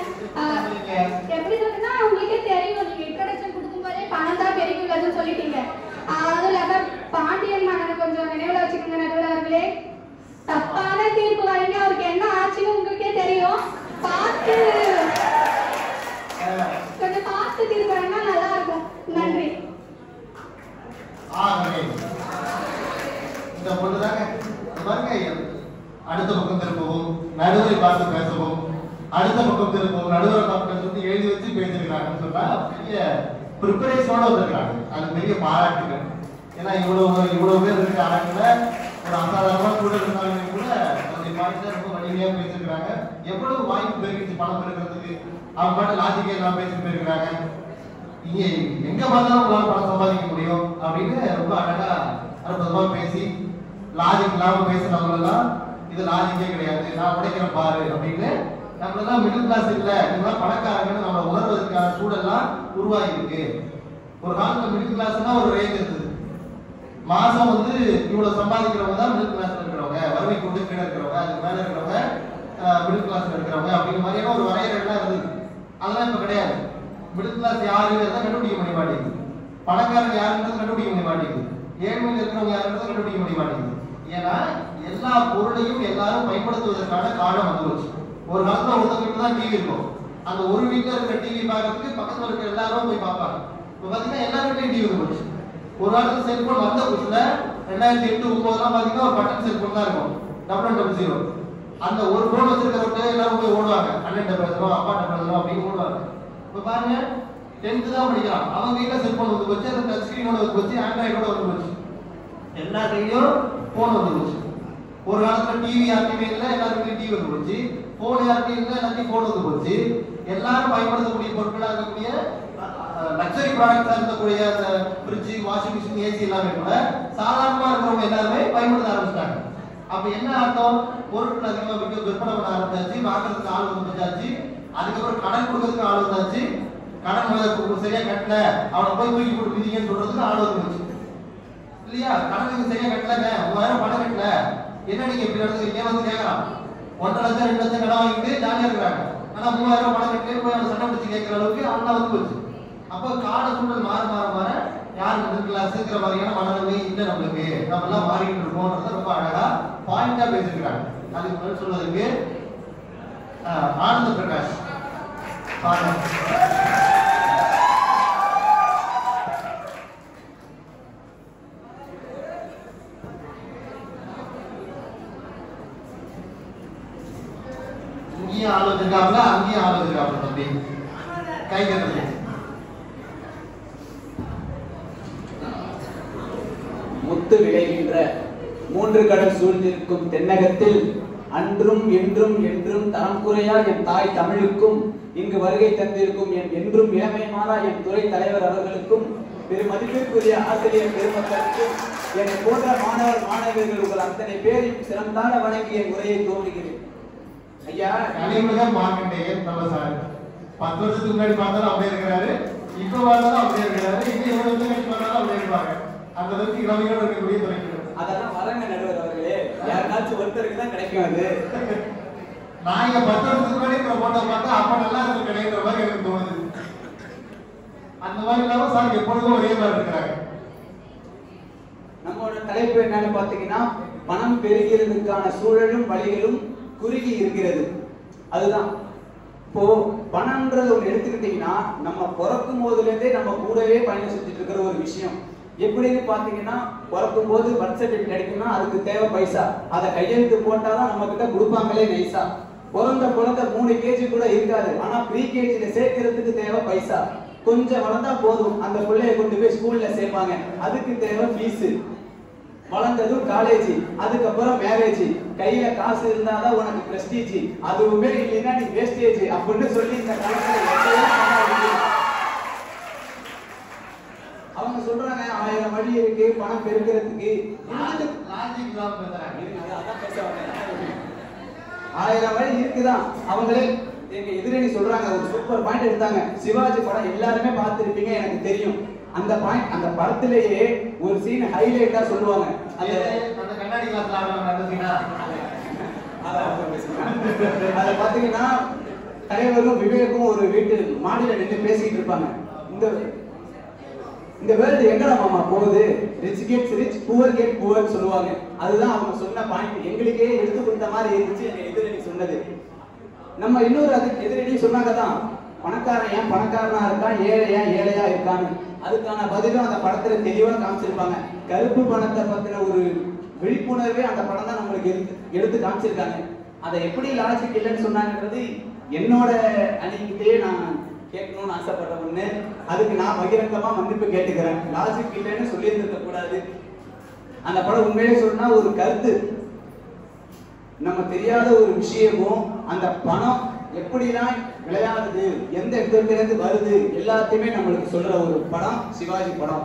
எப்படி சொல்லுன்னா உங்களுக்கே தெரியும், நீங்க இன்ட்ரோடக்ஷன் கொடுக்கும்போதே பணம் தான் பெருகி உள்ளதுன்னு சொல்லிட்டீங்க. அதுவும் இல்லாம பாண்டியன் மகனை கொஞ்சம் நினைவுல வச்சுக்கோங்க நடுவர்களே. தப்பான தீர்ப்பு வரீங்க, அவருக்கு என்ன ஆச்சுன்னு உங்களுக்கே தெரியும். பார்த்து கொஞ்சம் பார்த்து தீர்ப்பு வரீங்கன்னா நல்லா இருக்கும். நன்றி. இந்த பொண்ணுதாங்க பாருங்க, அடுத்த பக்கம் திருப்பவும் நடுவரை பார்த்து பேசவும், அடுத்த பக்கம் திருப்பவும் நடுவரை பார்த்து பேசுறது எழுதி வச்சு பேசிருக்காங்கன்னு சொன்னா பெரிய ப்ரிப்பரேஷனோட வந்திருக்காங்க. அது பெரிய பாராட்டுகள். ஏன்னா இவ்வளவு பேர் இருக்க ஆளுங்களை ஒரு அசாதாரணமா கூட இருந்தாலுமே கூட அதனுடைய பாட்டு ரொம்ப வலிமையா பேசிருக்கிறாங்க. எவ்வளவு வாய்ப்பு பெருகிச்சு பணம் பெருக்கிறதுக்கு. அவங்க பாட்டு லாஜிக்கே எல்லாம் பேசிட்டு போயிருக்கிறாங்க. இங்க எங்க பார்த்தாலும் உங்களால பணம் சம்பாதிக்க முடியும் அப்படின்னு ரொம்ப அழகா அற்புதமா பேசி லாஜிக் இல்லாம பேசுறவங்க எல்லாம் இது லாஜிக்கே கிடையாது, நான் உடைக்கிறேன் பாரு அப்படின்னு நம்மளெல்லாம் மிடில் கிளாஸ் இல்ல இதெல்லாம் பணக்காரங்கன்னு நம்ம உணர்வதற்கான சூழல்லாம் உருவாகி இருக்கு. ஒரு காலத்துல மிடில் கிளாஸ்னா ஒரு ரேஞ்ச் இருந்தது. மாசம் வந்து இவ்வளவு சம்பாதிக்கிறவங்க தான் மிடில் கிளாஸ்ல இருக்கிறவங்க, வறுமை கொண்டு கீழே இருக்கிறவங்க, அதுக்கு மேல இருக்கிறவங்க மிடில் கிளாஸ்ல இருக்கிறவங்க அப்படிங்கிற மாதிரியான ஒரு வரையறை எல்லாம் இருந்தது. அதெல்லாம் இப்ப கிடையாது. மிடில் கிளாஸ் யாருங்கிறத கண்டுபிடிக்க முடிய மாட்டேங்குது. பணக்காரங்க யாருங்கிறது கண்டுபிடிக்க முடிய மாட்டேங்குது. ஏழ்மையில் இருக்கிறவங்க யாருங்கிறத கண்டுபிடிக்க முடிய மாட்டேங்குது. ஏன்னா எல்லா பொருளையும் எல்லாரும் பயன்படுத்துவதற்கான காலம் வந்து போச்சு. ஒரு காலத்துல ஒருத்தர் வீட்டுல தான் டிவி இருக்கும். அந்த ஒரு வீட்டுல இருக்கிற டிவி பார்க்கறதுக்கு பக்கத்துல இருக்கிற எல்லாரும் போய் பார்ப்பாங்க. இப்ப பாத்தீங்கன்னா எல்லா வீட்லயும் டிவி வந்து போச்சு. ஒரு காலத்துல செல்போன் வந்த புதுசுல 2008, 2009 பாத்தீங்கன்னா ஒரு பட்டன் செல்போன் தான் இருக்கும், 0000. அந்த ஒரு போன் வச்சிருக்கிறவங்க எல்லாரும் போய் ஓடுவாங்க, அண்ணன் பேசுறோம் அப்பாட்ட பேசுறோம் அப்படின்னு ஓடுவாங்க. இப்ப பாருங்க 10th தான் படிக்கிறான், அவங்க கையில செல்போன் வந்து போச்சு, அந்த டச் ஸ்கிரீனோட வந்து போச்சு, ஆண்ட்ராய்டோட வந்து போச்சு, எல்லா கையிலும் போன் வந்து போச்சு. ஒரு காலத்துல டிவி யாருக்குமே இல்லை, எல்லாருக்கும் டிவி வந்து போச்சு. போன் யாருக்கும் இல்லை, எல்லாத்தையும் போன் வந்து போச்சு. எல்லாரும் பயன்படுத்தக்கூடிய பொருட்களாக இருக்கக்கூடிய லக்ஸரி ப்ராடக்ட்ஸா இருக்கக்கூடிய அந்த ஃப்ரிட்ஜ், வாஷிங் மிஷின், ஏசி எல்லாமே கூட சாதாரணமா இருக்கிறவங்க எல்லாருமே பயன்படுத்த ஆரம்பிச்சிட்டாங்க. அப்ப என்ன அர்த்தம்? பொருட்கள் அதிகமா விற்பனை பண்ண ஆரம்பிச்சாச்சு, வாங்குறதுக்கு ஆள் வந்துச்சாச்சு, அதுக்கப்புறம் கடன் கொடுக்கறதுக்கு ஆள் வந்தாச்சு. கடன் சரியா கட்டல அவனை போய் தூக்கி போட்டு விதிங்கன்னு சொல்றதுக்கு ஆள் வந்துச்சு இல்லையா? கடன் சரியா கட்டலங்க, 3000 பணம் கட்டல, என்ன நீங்க இப்படி நடந்துக்கிறீங்க வந்து கேட்கலாம். 1.5 லட்சம் 2 லட்சம் கடன் வாங்கிட்டு ஜாலியா இருக்கிறாங்க. ஆனா 3000 பணம் கட்டிலே போய் அவன் சண்டை பிடிச்சு கேட்கிற அளவுக்கு அவனா வந்து போச்சு. அப்ப கால சூழல் மாற மாற மாற யார் மிடில் கிளாஸ்ங்கிற மாதிரியான மனநிலை இல்லை நம்மளுக்கு, நம்ம எல்லாம் மாறிட்டு இருக்கோம்ன்றத ரொம்ப அழகா பாயிண்டா பேசிருக்கிறாங்க. அதுக்கு முன்னாடி சொல்வதற்கு ஆனந்த பிரகாஷ் இங்கேயும் ஆலோசிக்காமல அங்கேயும் ஆலோசிக்காமல தம்பி கை கட்டுறது. முத்து விளைகின்ற 3 கடல் சூழ்ந்திருக்கும் தென்னகத்தில் அன்றும் என்றும் என்றும் தரம் குறையா என் தாய் தமிழுக்கும் இங்கு வருகை தந்திருக்கும் என் என்றும் இளமை மாறா என் துறை தலைவர் அவர்களுக்கும் பெருமதிப்பிற்குரிய ஆசிரியர் பெருமக்களுக்கும் என்னை போன்ற மாணவர் மாணவர்கள் உங்கள் அத்தனை பேரையும் சிறந்தான வணங்கி என் உரையை துவங்குகிறேன். ஐயா கனிமுக மார்க்கண்டேயன் நம்ம சார் 10 வருஷத்துக்கு முன்னாடி பார்த்தாலும் அப்படியே இருக்கிறாரு, இப்ப பார்த்தாலும் அப்படியே இருக்கிறாரு, இப்ப 20 வருஷம் கழிச்சு பார்த்தாலும் அப்படியே இருப்பாங்க. அந்த அளவுக்கு இளமையோடு இருக்கக்கூடிய துறைகள் அதெல்லாம் வரங்க நடுவர் அவர்களே, யாருக்காச்சும் ஒருத்தருக்கு தான் கிடைக்கும் அது. நான் இங்க 10 வருஷத்துக்கு முன்னாடி போட்டோ பார்த்தா அப்ப நல்லா இருக்கு கிடைக்கிற மாதிரி எனக்கு தோணுது. அந்த மாதிரி இல்லாம சார் எப்பொழுதும் ஒரே மாதிரி இருக்கிறாங்க. நம்மளோட தலைப்பு என்னன்னு பாத்தீங்கன்னா பணம் பெருகிறதுக்கான சூழலும் வழிகளும் குறுகி இருக்கிறது. அதுதான் இப்போ பணம்ன்றது ஒன்று எடுத்துக்கிட்டீங்கன்னா நம்ம பிறக்கும் போதுலேருந்தே நம்ம கூடவே பயணம் செஞ்சுட்டு இருக்கிற ஒரு விஷயம். எப்படின்னு பாத்தீங்கன்னா பிறக்கும் போது பர்த் சர்டிஃபிகேட் கிடைக்கும்னா அதுக்கு தேவை பைசா, அதை கையெழுத்து போட்டாதான் நம்ம கிட்ட கொடுப்பாங்களே நைசா. பிறந்த குழந்தை 3 கேஜி கூட இருக்காது, ஆனா ப்ரீ கேஜில சேர்க்கறதுக்கு தேவை பைசா. கொஞ்சம் வளர்ந்தா போதும் அந்த பிள்ளைய கொண்டு போய் ஸ்கூல்ல சேர்ப்பாங்க, அதுக்கு தேவை ஃபீஸ். வளர்ந்ததும் காலேஜ், அதுக்கப்புறம் மேரேஜ். கையில காசு இருந்தாதான் உனக்கு பிரஸ்டீஜ், அதுவுமே இல்லைன்னா நீ வேஸ்டேஜ் அப்படின்னு சொல்லி இந்த காலத்துல அவங்க சொல்றாங்க 1000 வழி இருக்கு பணம் பெருக்கிறதுக்கு. லாஜிக் தான் பேசுறாங்க. அதான் பேச வந்தேன். 1000 வழி இருக்குதான். அவங்களே எங்க எதிரணி சொல்றாங்க, ஒரு சூப்பர் பாயிண்ட் எடுத்தாங்க. சிவாஜி படம் எல்லாருமே பார்த்திருப்பீங்க, எனக்கு தெரியும். அந்த பாயிண்ட் அந்த படத்திலேயே ஒரு சீன் ஹைலைட்டா சொல்லுவாங்க. அந்த கண்ணாடி கிளாஸ்ல ஆடுறாங்க அந்த சீனா. அத பாத்தீங்கன்னா தலைவரும் விவேக்கும் ஒரு வீட்டு மாடியில நின்று பேசிட்டு இருப்பாங்க. இந்த வேர்ல்டு எங்கடா மாமா போகுது, rich gets rich poor get poor சொல்லுவாங்க. அதுதான் அவங்க சொன்ன பாயிண்ட். எங்களுக்கே எடுத்து கொடுத்த மாதிரி இருந்துச்சு எங்க எதிரணி சொன்னது. நம்ம இன்னொரு அதுக்கு எதிரணி சொன்னாங்க தான், பணக்காரன் ஏன் பணக்காரனா இருக்கான், ஏழை ஏன் ஏழையா இருக்கான்னு. அதுக்கான பதிலும் அந்த படத்துல தெளிவா காமிச்சிருப்பாங்க. கருப்பு பணத்தை பத்தின ஒரு விழிப்புணர்வே அந்த படம் தான் நம்மளுக்கு எடுத்து காமிச்சிருக்காங்க. அதை எப்படி லாஜிக் இல்லைன்னு சொன்னாங்கன்றது என்னோட அணிக்கிட்டே நான் கேட்கணும்னு ஆசைப்பட்ட ஒண்ணு. அதுக்கு நான் பகிரங்கமா மன்னிப்பு கேட்டுக்கிறேன். லாஜிக் இல்லைன்னு சொல்லியிருந்திருக்க கூடாது. அந்த படம் உண்மையிலே சொன்னா ஒரு கருத்து, நம்ம தெரியாத ஒரு விஷயமும் அந்த பணம் எப்படிலாம் விளையாடுது, எந்த இடத்துல இருந்து வருது, எல்லாத்தையுமே நம்மளுக்கு சொல்ற ஒரு படம் சிவாஜி படம்.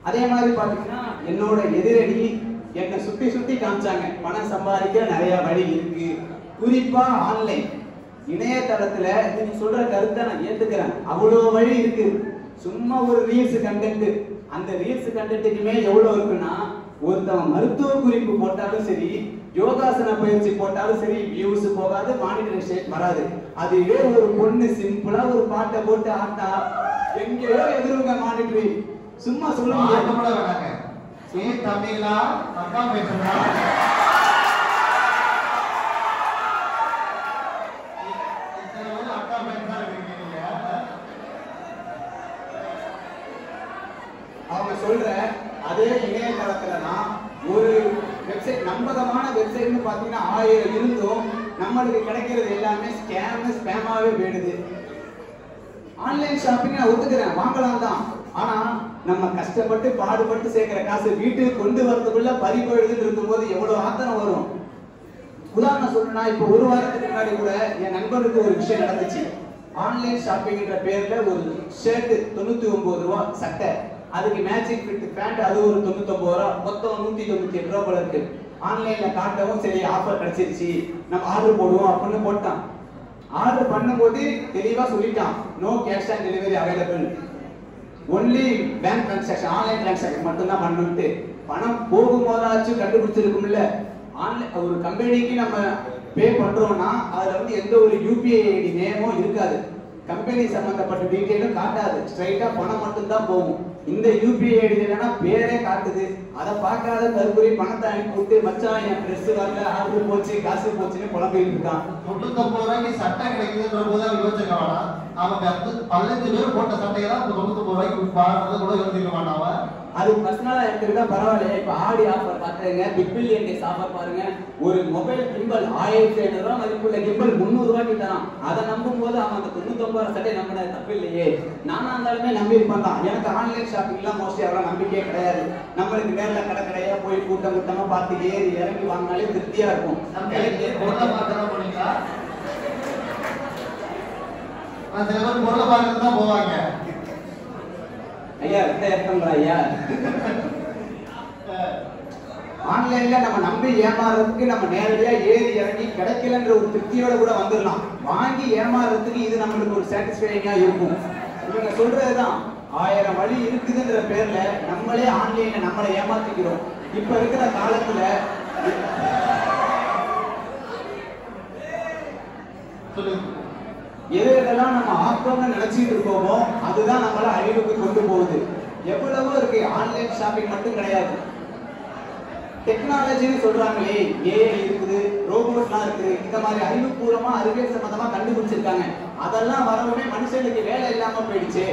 அதே மாதிரி பாத்தீங்கன்னா என்னோட எதிரணி என்னை சுத்தி சுத்தி காமிச்சாங்க, பணம் சம்பாதிக்க நிறைய வழி இருக்கு. குறிப்பா ஆன்லைன் இணையதளத்துல நீங்க சொல்ற கருத்தை நான் ஏத்துக்கிறேன், அவ்வளவு வழி இருக்கு. சும்மா ஒரு ரீல்ஸ் கண்டென்ட், அந்த ரீல்ஸ் கண்டென்ட்டுக்குமே எவ்வளவு இருக்குன்னா, ஒருத்தவன் மருத்துவ குறிப்பு போட்டாலும் சரி, யோகாசன பயிற்சி போட்டாலும் சரி, வியூஸ் போகாது, மானிட்டரைசேஷன் வராது. அதுவே ஒரு பொண்ணு சிம்பிளா ஒரு பாட்டை போட்டு ஆட்டா எங்கேயோ எதிர்வுங்க மானிட்டரி. சும்மா சொல்லுங்க வேணாங்க, ஏன் தம்பிங்களா அக்கா பேசுறா அவங்க சொல்ற அதே இணையதளத்துல தான் ஒரு வெப்சைட், நம்பகமான வெப்சைட்னு பாத்தீங்கன்னா 1000 இருந்தும் நம்மளுக்கு கிடைக்கிறது எல்லாமே ஸ்பேமாவே போயிடுது. ஆன்லைன் ஷாப்பிங் நான் ஒத்துக்கிறேன், வாங்கலாம் தான். ஆனா நம்ம கஷ்டப்பட்டு பாடுபட்டு சேர்க்கிற காசு வீட்டுக்கு கொண்டு வரதுக்குள்ள பறி போயிடுதுன்னு இருக்கும்போது எவ்வளவு ஆத்திரம் வரும். உதாரணம் சொல்லணும்னா, இப்போ ஒரு வாரத்துக்கு முன்னாடி கூட என் நண்பருக்கு ஒரு விஷயம் நடந்துச்சு. ஆன்லைன் ஷாப்பிங்ன்ற பேர்ல ஒரு ஷர்ட் 99 ரூபா, சட்டை அதுக்கு மேட்சிங் ஃபிட் பேண்ட் அது ஒரு 99 ரூபா, மொத்தம் 198 ரூபா போல இருக்கு. ஆன்லைன்ல காட்டவும் சரி ஆஃபர் கிடைச்சிருச்சு, நம்ம ஆர்டர் போடுவோம் அப்படின்னு போட்டான். ஆர்டர் பண்ணும்போது தெளிவா சொல்லிட்டான், no cash on delivery available, only bank transaction, online transaction மட்டும் தான் பண்ணணும்ட்டு. பணம் போகும்போதாச்சும் கண்டுபிடிச்சிருக்கும்ல. ஆன்லைன் ஒரு கம்பெனிக்கு நம்ம பே பண்றோம்னா அதுல வந்து எந்த ஒரு யூபிஐ ஐடி நேமும் இருக்காது, கம்பெனி சம்பந்தப்பட்ட டீடைலும் காட்டாது, ஸ்ட்ரைட்டா பணம் மட்டும் தான் போகும். இந்த யூபிஐ ஐடி இல்லைன்னா பேரே காட்டுது. அதை பார்க்காத தற்கொலை பணத்தை அனுப்பி விட்டு மச்சான் என் ட்ரெஸ் வரல, ஆர்டர் போச்சு, காசு போச்சுன்னு புலம்பிட்டு இருக்கான். 99 ரூபாய்க்கு சட்டை கிடைக்குதுன்ற போது அவன் யோசிக்க வேணாம். அவன் 15 பேர் போட்ட சட்டையெல்லாம் 99 ரூபாய்க்கு விற்பான் கூட யோசிக்க வேண்டாம். அவன் அது பர்சனலா எடுத்துக்கிட்டா பரவாயில்ல. இப்ப ஆடி ஆஃபர் பாத்துங்க, பிக் பில்லியன் டேஸ் ஆஃபர் பாருங்க. ஒரு மொபைல் கிம்பல் 1500 ரூபாய் மதிப்புள்ள கிம்பல் 300 ரூபாய்க்கு தரான். அதை நம்பும் போது அவன் அந்த 99 ரூபாய் சட்டை நம்பின தப்பு இல்லையே. நானா இருந்தாலுமே நம்பி இருப்பான் தான். எனக்கு ஆன்லைன் ஷாப்பிங் எல்லாம் மோஸ்ட்லி அவ்வளவு நம்பிக்கையே கிடையாது. நம்மளுக்கு நேரில் கடையா போய் கூட்டம் கூட்டமா பார்த்து ஏறி இறங்கி வாங்கினாலே திருப்தியா இருக்கும். பொருளை பார்க்கதான் போனீங்களா? சில பேர் பொருளை பார்க்கறது தான் போவாங்க. ஐயா இந்த ஏற்றங்களா ஐயா, ஆன்லைன்ல நம்ம நம்பி ஏமாறதுக்கு நம்ம நேரடியா ஏறி இறங்கி கிடைக்கலன்ற ஒரு திருப்தியோட கூட வந்துடலாம். வாங்கி ஏமாறதுக்கு இது நம்மளுக்கு ஒரு சாட்டிஸ்ஃபைங்கா இருக்கும். இவங்க சொல்றதுதான் 1000 வழி இருக்குதுன்ற பேர்ல நம்மளே ஆன்லைன்ல நம்மளை ஏமாத்திக்கிறோம். இப்ப இருக்கிற காலத்துல எதெல்லாம் நம்ம ஆக்கம்னு நினைச்சிட்டு இருக்கோமோ அதுதான் நம்மள அழிவுக்கு கொண்டு போகுது. எவ்வளவோ இருக்கு, ஆன்லைன் ஷாப்பிங் மட்டும் கிடையாது. டெக்னாலஜின்னு சொல்றாங்களே, ஏஐ இருக்குது, ரோபோட்லாம் இருக்குது, இந்த மாதிரி அறிவுபூர்வமா அறிவியல் சம்பந்தமா கண்டுபிடிச்சிருக்காங்க. அதெல்லாம் வரவுமே மனுஷனுக்கு வேலை இல்லாம போயிடுச்சு.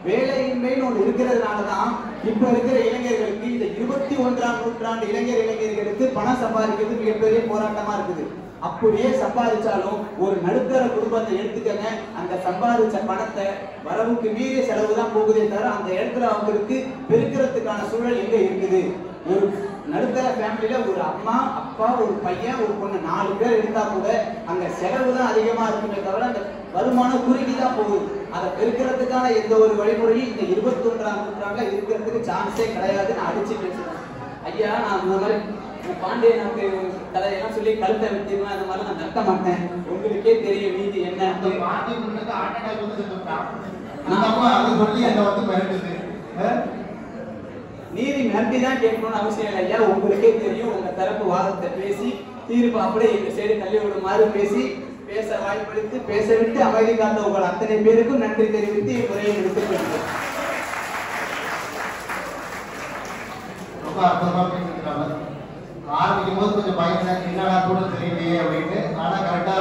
வேலையின்மைன்னு ஒண்ணு இருக்கிறதுனாலதான் இப்ப இருக்கிற இளைஞர்களுக்கு, இந்த 21ஆம் நூற்றாண்டு இளைஞர்களுக்கு பணம் சம்பாதிக்கிறது மிகப்பெரிய போராட்டமா இருக்குது. அப்படியே சம்பாதிச்சாலும் ஒரு நடுத்தர குடும்பத்தை எடுத்துக்கங்க, அந்த சம்பாதிச்ச பணத்தை வரவுக்கு மீறிய செலவு தான் போகுதே தவிர அந்த இடத்துல அவங்களுக்கு பெருக்கிறதுக்கான சூழல் எங்க இருக்குது? ஒரு நடுத்தர ஃபேமிலியில ஒரு அம்மா, அப்பா, ஒரு பையன், ஒரு பொண்ணு 4 பேர் இருந்தா கூட அங்க செலவு தான் அதிகமா இருக்குமே தவிர அந்த வருமானம் குறுக்கி தான் போகுது. அதை பெருக்கிறதுக்கான எந்த ஒரு வழிமுறையும் இந்த 21ஆம் நூற்றாண்டுல இருக்கிறதுக்கு சான்ஸே கிடையாதுன்னு அடிச்சு பேசுறேன். ஐயா, நான் இந்த மாதிரி பாண்டிய நாட்டு கதையெல்லாம் சொல்லி கழுத்தை வெட்டிடுவேன், அந்த மாதிரி நான் தட்ட மாட்டேன். உங்களுக்கே தெரியும் நீதி என்ன. பாண்டி முன்னுக்கு ஆட்டடாக் வந்து சொல்றான். அது சொல்லி என்ன வந்து மிரட்டுது. நீதி மிரட்டி தான் கேட்கணும்னு அவசியம் இல்லை ஐயா. உங்களுக்கே தெரியும். உங்க தரப்பு வாதத்தை பேசி தீர்ப்பு அப்படியே இந்த சைடு தள்ளி விடுமாறு பேசி பேச வாய்ப்பளித்து பேச விட்டு அமைதி காத்த உங்கள் அத்தனை பேருக்கும் நன்றி தெரிவித்து இம்முறையை எடுத்துக்கொள்கிறேன். ரொம்ப அற்புதமா பேசிக்கிறாங்க. ஆரம்பிக்கும் போது கொஞ்சம் பயந்தேன், என்னடா கூட தெரியலையே அப்படின்னு. ஆனா கரெக்டா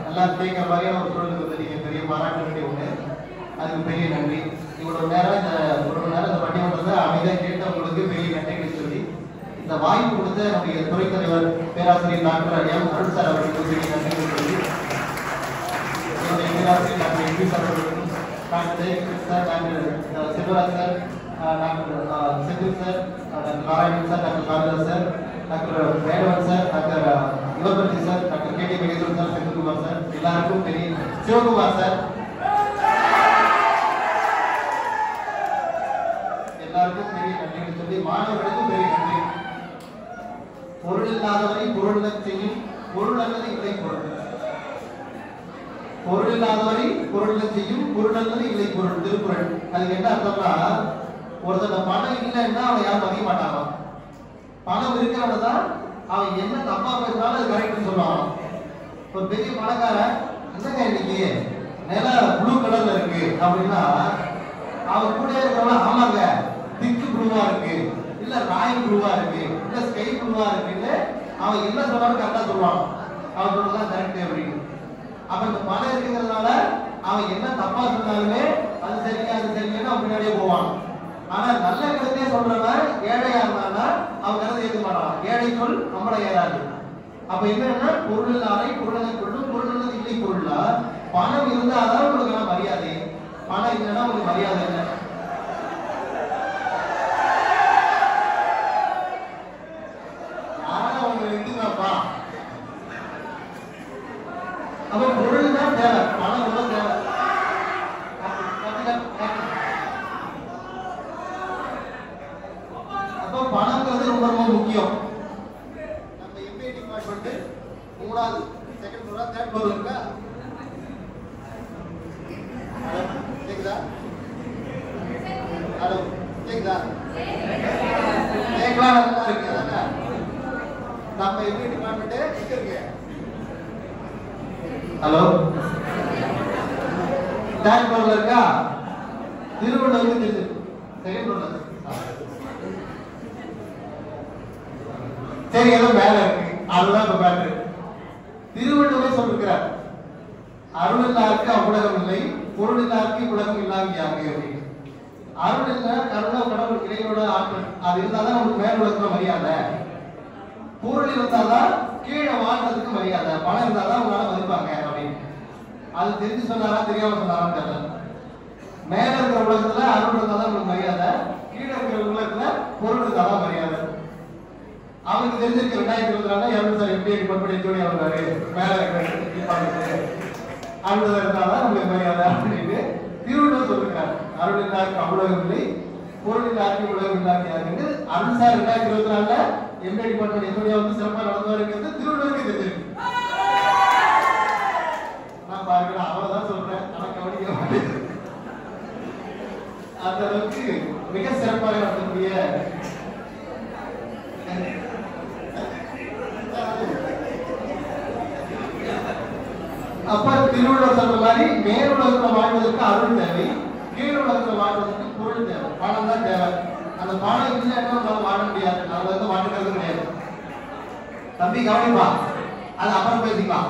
எல்லாம் கேட்கிற மாதிரியான ஒரு சூழலுக்கு வந்து நீங்க பெரிய பாராட்ட வேண்டிய ஒண்ணு. அதுக்கு பெரிய நன்றி. இவ்வளவு நேரம் இந்த பட்டிமன்றத்தை அமைதியா கேட்டவங்களுக்கு பெரிய நன்றிகளை சொல்லி இந்த வாய்ப்பு கொடுத்த நம்முடைய துறைத் தலைவர் பேராசிரியர் டாக்டர் எம் அருள் சார் அவர்களுக்கு பெரிய நன்றிகளை சொல்லி என்னுடைய பேராசிரியர் டாக்டர் எம்பி சார் அவர்களுக்கும், doctor Jayakrishnan sir, doctor Selvaraj sir, doctor Senthil sir, doctor Narayanan sir, doctor Kalidas sir, doctor Vedavan sir, doctor Yuvaparthi sir, doctor K D Maheswaran sir, Senthilkumar sir, எல்லாருக்கும் பெரிய சிவகுமார் சார், எல்லாருக்கும் பெரிய நன்றிகளை சொல்லி மாணவர்களுக்கும் பெரிய நன்றி. பொருள் இல்லாதவரை பொருள் செய்யும், பொருள் அல்லது இல்லை பொருள். பொருள் இல்லாதவரை பொருள் செய்யும், பொருள் அல்லது இல்லை பொருள். திருக்குறள். அதுக்கு என்ன அர்த்தம்னா, ஒருத்தன பணம் இல்லைன்னா அவன் யாரும் மதிக்க மாட்டாங்க. பணம் இருக்கிறவன தான் அவன் என்ன தப்பா பேசினாலும் அது கரெக்ட்னு சொல்லுவான். ஒரு பெரிய பணக்காரன், என்னங்க இன்னைக்கு நில ப்ளூ கலர்ல இருக்கு அப்படின்னா அவன் கூட இருக்கிறவங்க ஆமாங்க திக்கு ப்ளூவா இருக்கு, இல்ல ராயல் ப்ளூவா இருக்கு, இல்ல ஸ்கை ப்ளூவா இருக்குன்னு அவன் என்ன சொன்னாலும் கரெக்டா சொல்லுவான். அவன் சொல்றதுதான் கரெக்ட் அப்படின்னு. அப்ப இந்த பணம் இருக்கிறதுனால அவன் என்ன தப்பா சொன்னாலுமே அது சரிங்க அது சரிங்கன்னு அவன் பின்னாடியே போவான். ஆனா நல்ல கருத்தே சொல்றவன் ஏழையா இருந்தானா அவன் கருத்தை ஏற்க மாட்டான். ஏழை சொல் நம்மளை ஏறாது. அப்ப என்னன்னா பொருள் இல்லாத பொருளை கொள்ளும், பொருள் அல்லது இல்லை பொருளா. பணம் இருந்தாதான் உங்களுக்கு மரியாதை, பணம் இல்லைன்னா உங்களுக்கு மரியாதை இல்லை. யாரும் அவங்க எடுத்துக்கப்பா. அப்ப பொருள் தான் தேவை, பணம் ரொம்ப தேவை. அப்ப பணங்கிறது ரொம்ப ரொம்ப முக்கியம். நம்ம எம்பிஏ டிபார்ட்மெண்ட் 3வது செகண்ட் ஃப்ளோரா தேர்ட் ஃப்ளோர் இருக்கா? கேக்குதா? ஹலோ கேக்குதா? கேக்கலாம் நல்லா இருக்கு. நம்ம எம்பிஏ டிபார்ட்மெண்ட் எங்க இருக்கு? ஹலோ, தேர்ட் ஃப்ளோர்ல இருக்கா? திருவள்ளுவருக்கு தெரிஞ்சு செகண்ட் ஃப்ளோர்ல. சரி, ஏதோ மேல இருக்கு, அதுதான் இப்ப மேட்ரு. திருவள்ளுவரே சொல்லிருக்கிறார், அருளில்லாருக்கு அவ்வுலகம் இல்லை, பொருள் இல்லாருக்கு உலகம் இல்லாங்க அப்படின்னு. அருள் இல்ல, கருணை, கடவுள் இறைவனோட ஆற்றல், அது இருந்தாதான் நமக்கு மேல் உலகத்துல மரியாதை. பொருள் இருந்தாதான் கீழே வாழ்றதுக்கு மரியாதை, பணம் இருந்தாதான் உங்களால மதிப்பாங்க அப்படின்னு. அது தெரிஞ்சு சொன்னாரா தெரியாம சொன்னாரான்னு தெரியல. மேல இருக்கிற உலகத்துல அருள் இருந்தாதான் உங்களுக்கு மரியாதை, கீழே இருக்கிற உலகத்துல பொருள் இருந்தாதான் மரியாதை. அவருக்கு தெரிஞ்சிருக்கு 2024 எவ்வளவு சார் எப்படி பண்படி ஜோடி வருவாரு, மேல இருக்கிற அருள் இருந்தாதான் உங்களுக்கு மரியாதை அப்படின்னு திருவள்ளுவர் சொல்லிருக்காரு. அருள் இல்லாருக்கு அவ்வுலகம் இல்லை, பொருள் இல்லாருக்கு உலகம் இல்லாங்க. அருள் சார் 2024 எம்ஏ டிபார்ட்மெண்ட் என்னுடைய வந்து சிறப்பாக நடத்துவாருங்கிறது திருவள்ளுவருக்கு தெரிஞ்சிருக்கு. நான் பாருங்க, அவ்வளவுதான் சொல்றேன், ஆனா கவனிக்க மாட்டேன். அந்த அளவுக்கு மிக சிறப்பாக நடத்தக்கூடிய அப்ப திருவள்ளுவர் சொல்ற மாதிரி மேல் உலகத்துல வாழ்வதற்கு அருள் தேவை, கீழ் உலகத்துல வாழ்வதற்கு பொருள் தேவை, பணம் தான் தேவை. அந்த பணம் இல்லைன்னா நம்மளால வாழ முடியாது, நம்ம வந்து மாற்றுக்கிறது கிடையாது. தம்பி கவனிப்பா, அது அப்புறம் பேசிக்கலாம்.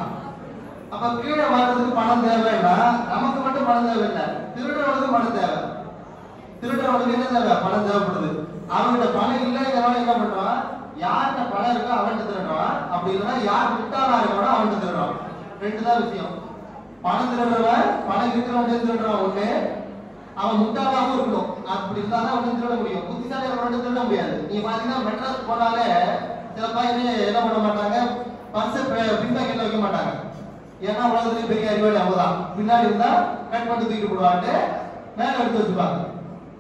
அப்ப கீழே வாழ்றதுக்கு பணம் தேவைன்னா நமக்கு மட்டும் பணம் தேவையில்லை, திருடுறவனுக்கு பணம் தேவை. திருடுறவனுக்கு என்ன தேவை? பணம் தேவைப்படுது. அவன்கிட்ட பணம் இல்லைங்கிறவன் என்ன பண்றான்? யார்கிட்ட பணம் இருக்கோ அவன்கிட்ட திருடுறான், அப்படி இல்லைன்னா யார் முட்டாளா இருக்கோ அவன்கிட்ட திருடுறான். ரெண்டு தான் விஷயம். பணம் திருடுறவன் பணம் இருக்கிறவன் திருடுறான் ஒண்ணு, அவன் முட்டாளாவும் இருக்கணும். அப்படி இருந்தாதான் அவன் திருட முடியும். புத்திசாலி அவனோட திருட முடியாது. நீங்க பாத்தீங்கன்னா மெட்ராஸ் போனாலே சில பையன் என்ன பண்ண மாட்டாங்க, பர்ஸை பின்பாக்கெட்ல வைக்க மாட்டாங்க. ஏன்னா உலகத்துலயும் பெரிய அறிவாளி அவங்கதான். பின்னாடி இருந்தா கட் பண்ணி தூக்கிட்டு போடுவாங்க, மேல எடுத்து வச்சுப்பாங்க.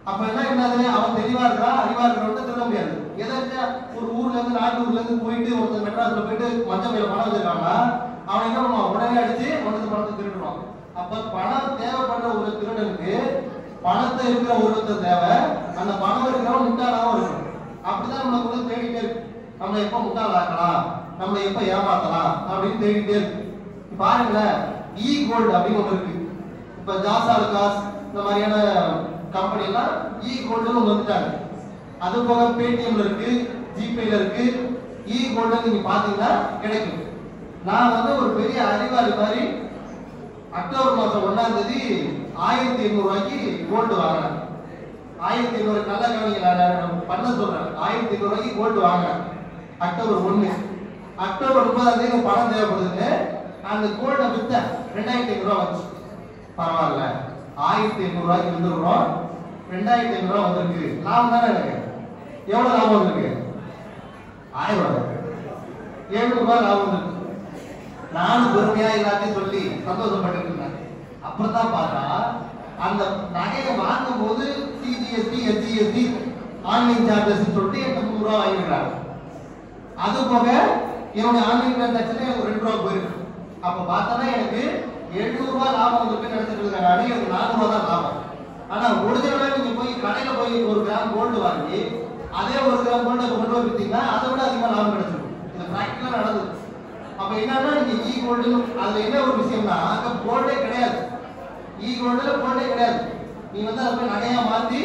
அப்ப என்னது, அவன் தெளிவா இருக்கிறான், அறிவா இருக்கிறவங்க திருட முடியாது. எதாச்சும் ஒரு ஊர்ல இருந்து நாட்டூர்ல இருந்து போயிட்டு ஒருத்தர் மெட்ராஸ்ல போயிட்டு மஞ்சள் பையில பணம் வச்சிருக்காங்கன்னா அவன் என்ன பண்ணுவான்? உடனே அடிச்சு ஒருத்தர் பணத்தை திருடுவான். அப்ப பணம் தேவைப்படுற ஒரு திருடனுக்கு பணத்தை இருக்கிற ஒருத்தர் தேவை, அந்த பணம் இருக்கிறவன் முட்டாளாவும் இருக்கணும். அப்படிதான் நம்மளை கூட தேடிட்டே இருக்கு. நம்ம எப்ப முட்டாளாக்கலாம், நம்ம எப்ப ஏமாத்தலாம் அப்படின்னு தேடிட்டே இருக்கு. பாருங்களேன், இ கோல்டு அப்படின்னு ஒண்ணு இருக்கு. இப்ப ஜாசாலுகாஸ் இந்த மாதிரியான கம்பெனி எல்லாம் இ கோல்டுன்னு வந்துட்டாங்க. அது போக பேடிஎம்ல இருக்கு, ஜிபேல இருக்கு. இ கோல்டு நீங்க பாத்தீங்கன்னா கிடைக்கும். நான் வந்து ஒரு பெரிய அறிவாளி மாதிரி அக்டோபர் மாசம் 1ஆம் தேதி 1800 ரூபாய்க்கு கோல்டு வாங்கினேன். 1800 நல்ல கவனிங்க, நான் பண்ண சொல்றேன். 1800 ரூபாய்க்கு கோல்டு வாங்கினேன் அக்டோபர் 1. அக்டோபர் 30ஆம் தேதி பணம் தேவைப்படுதுன்னு அந்த கோல்டை வித்த 2500 ரூபாய் வந்துச்சு. பரவாயில்ல, 1800 ரூபாய்க்கு வித்துக்கிறோம், 2500 ரூபாய் வந்திருக்கு. லாபம் தானே எனக்கு. எவ்வளவு லாபம் வந்திருக்கு? 1000 ரூபாய், 700 ரூபாய் லாபம் வந்திருக்கு. நானும் பெருமையா எல்லாத்தையும் சொல்லி சந்தோஷப்பட்டு இருந்தேன். அப்புறம் தான் பார்த்தா அந்த நகையை வாங்கும் போது சிஜிஎஸ்டி, எஸ்ஜிஎஸ்டி, ஆன்லைன் சார்ஜஸ் சொல்லிட்டு 800 ரூபாய் வாங்கிக்கிறாங்க. அது போக என்னுடைய ஆன்லைன் டிரான்சாக்ஷன் எனக்கு 2 ரூபாய் போயிருக்கு. அப்ப பார்த்தா எனக்கு 700 ரூபாய் லாபம் வந்துருக்கு நினைச்சிட்டு இருக்காங்க. எனக்கு 400 ரூபாய் தான் லாபம். ஆனா ஒரிஜினலா நீங்க போய் கடையில போய் 1 கிராம் கோல்டு வாங்கி அதே 1 கிராம் கோல்டு கொண்டு போய் வித்தீங்கன்னா அதை விட அதிகமா லாபம் கிடைச்சிருக்கும். இது பிராக்டிகலா நடந்தது. அப்ப என்னன்னா நீங்க இ கோல்டு, அதுல என்ன ஒரு விஷயம்னா அங்க கோல்டே கிடையாது. இ கோல்டுல கோல்டே கிடையாது. நீ வந்து அதை போய் நகையா மாத்தி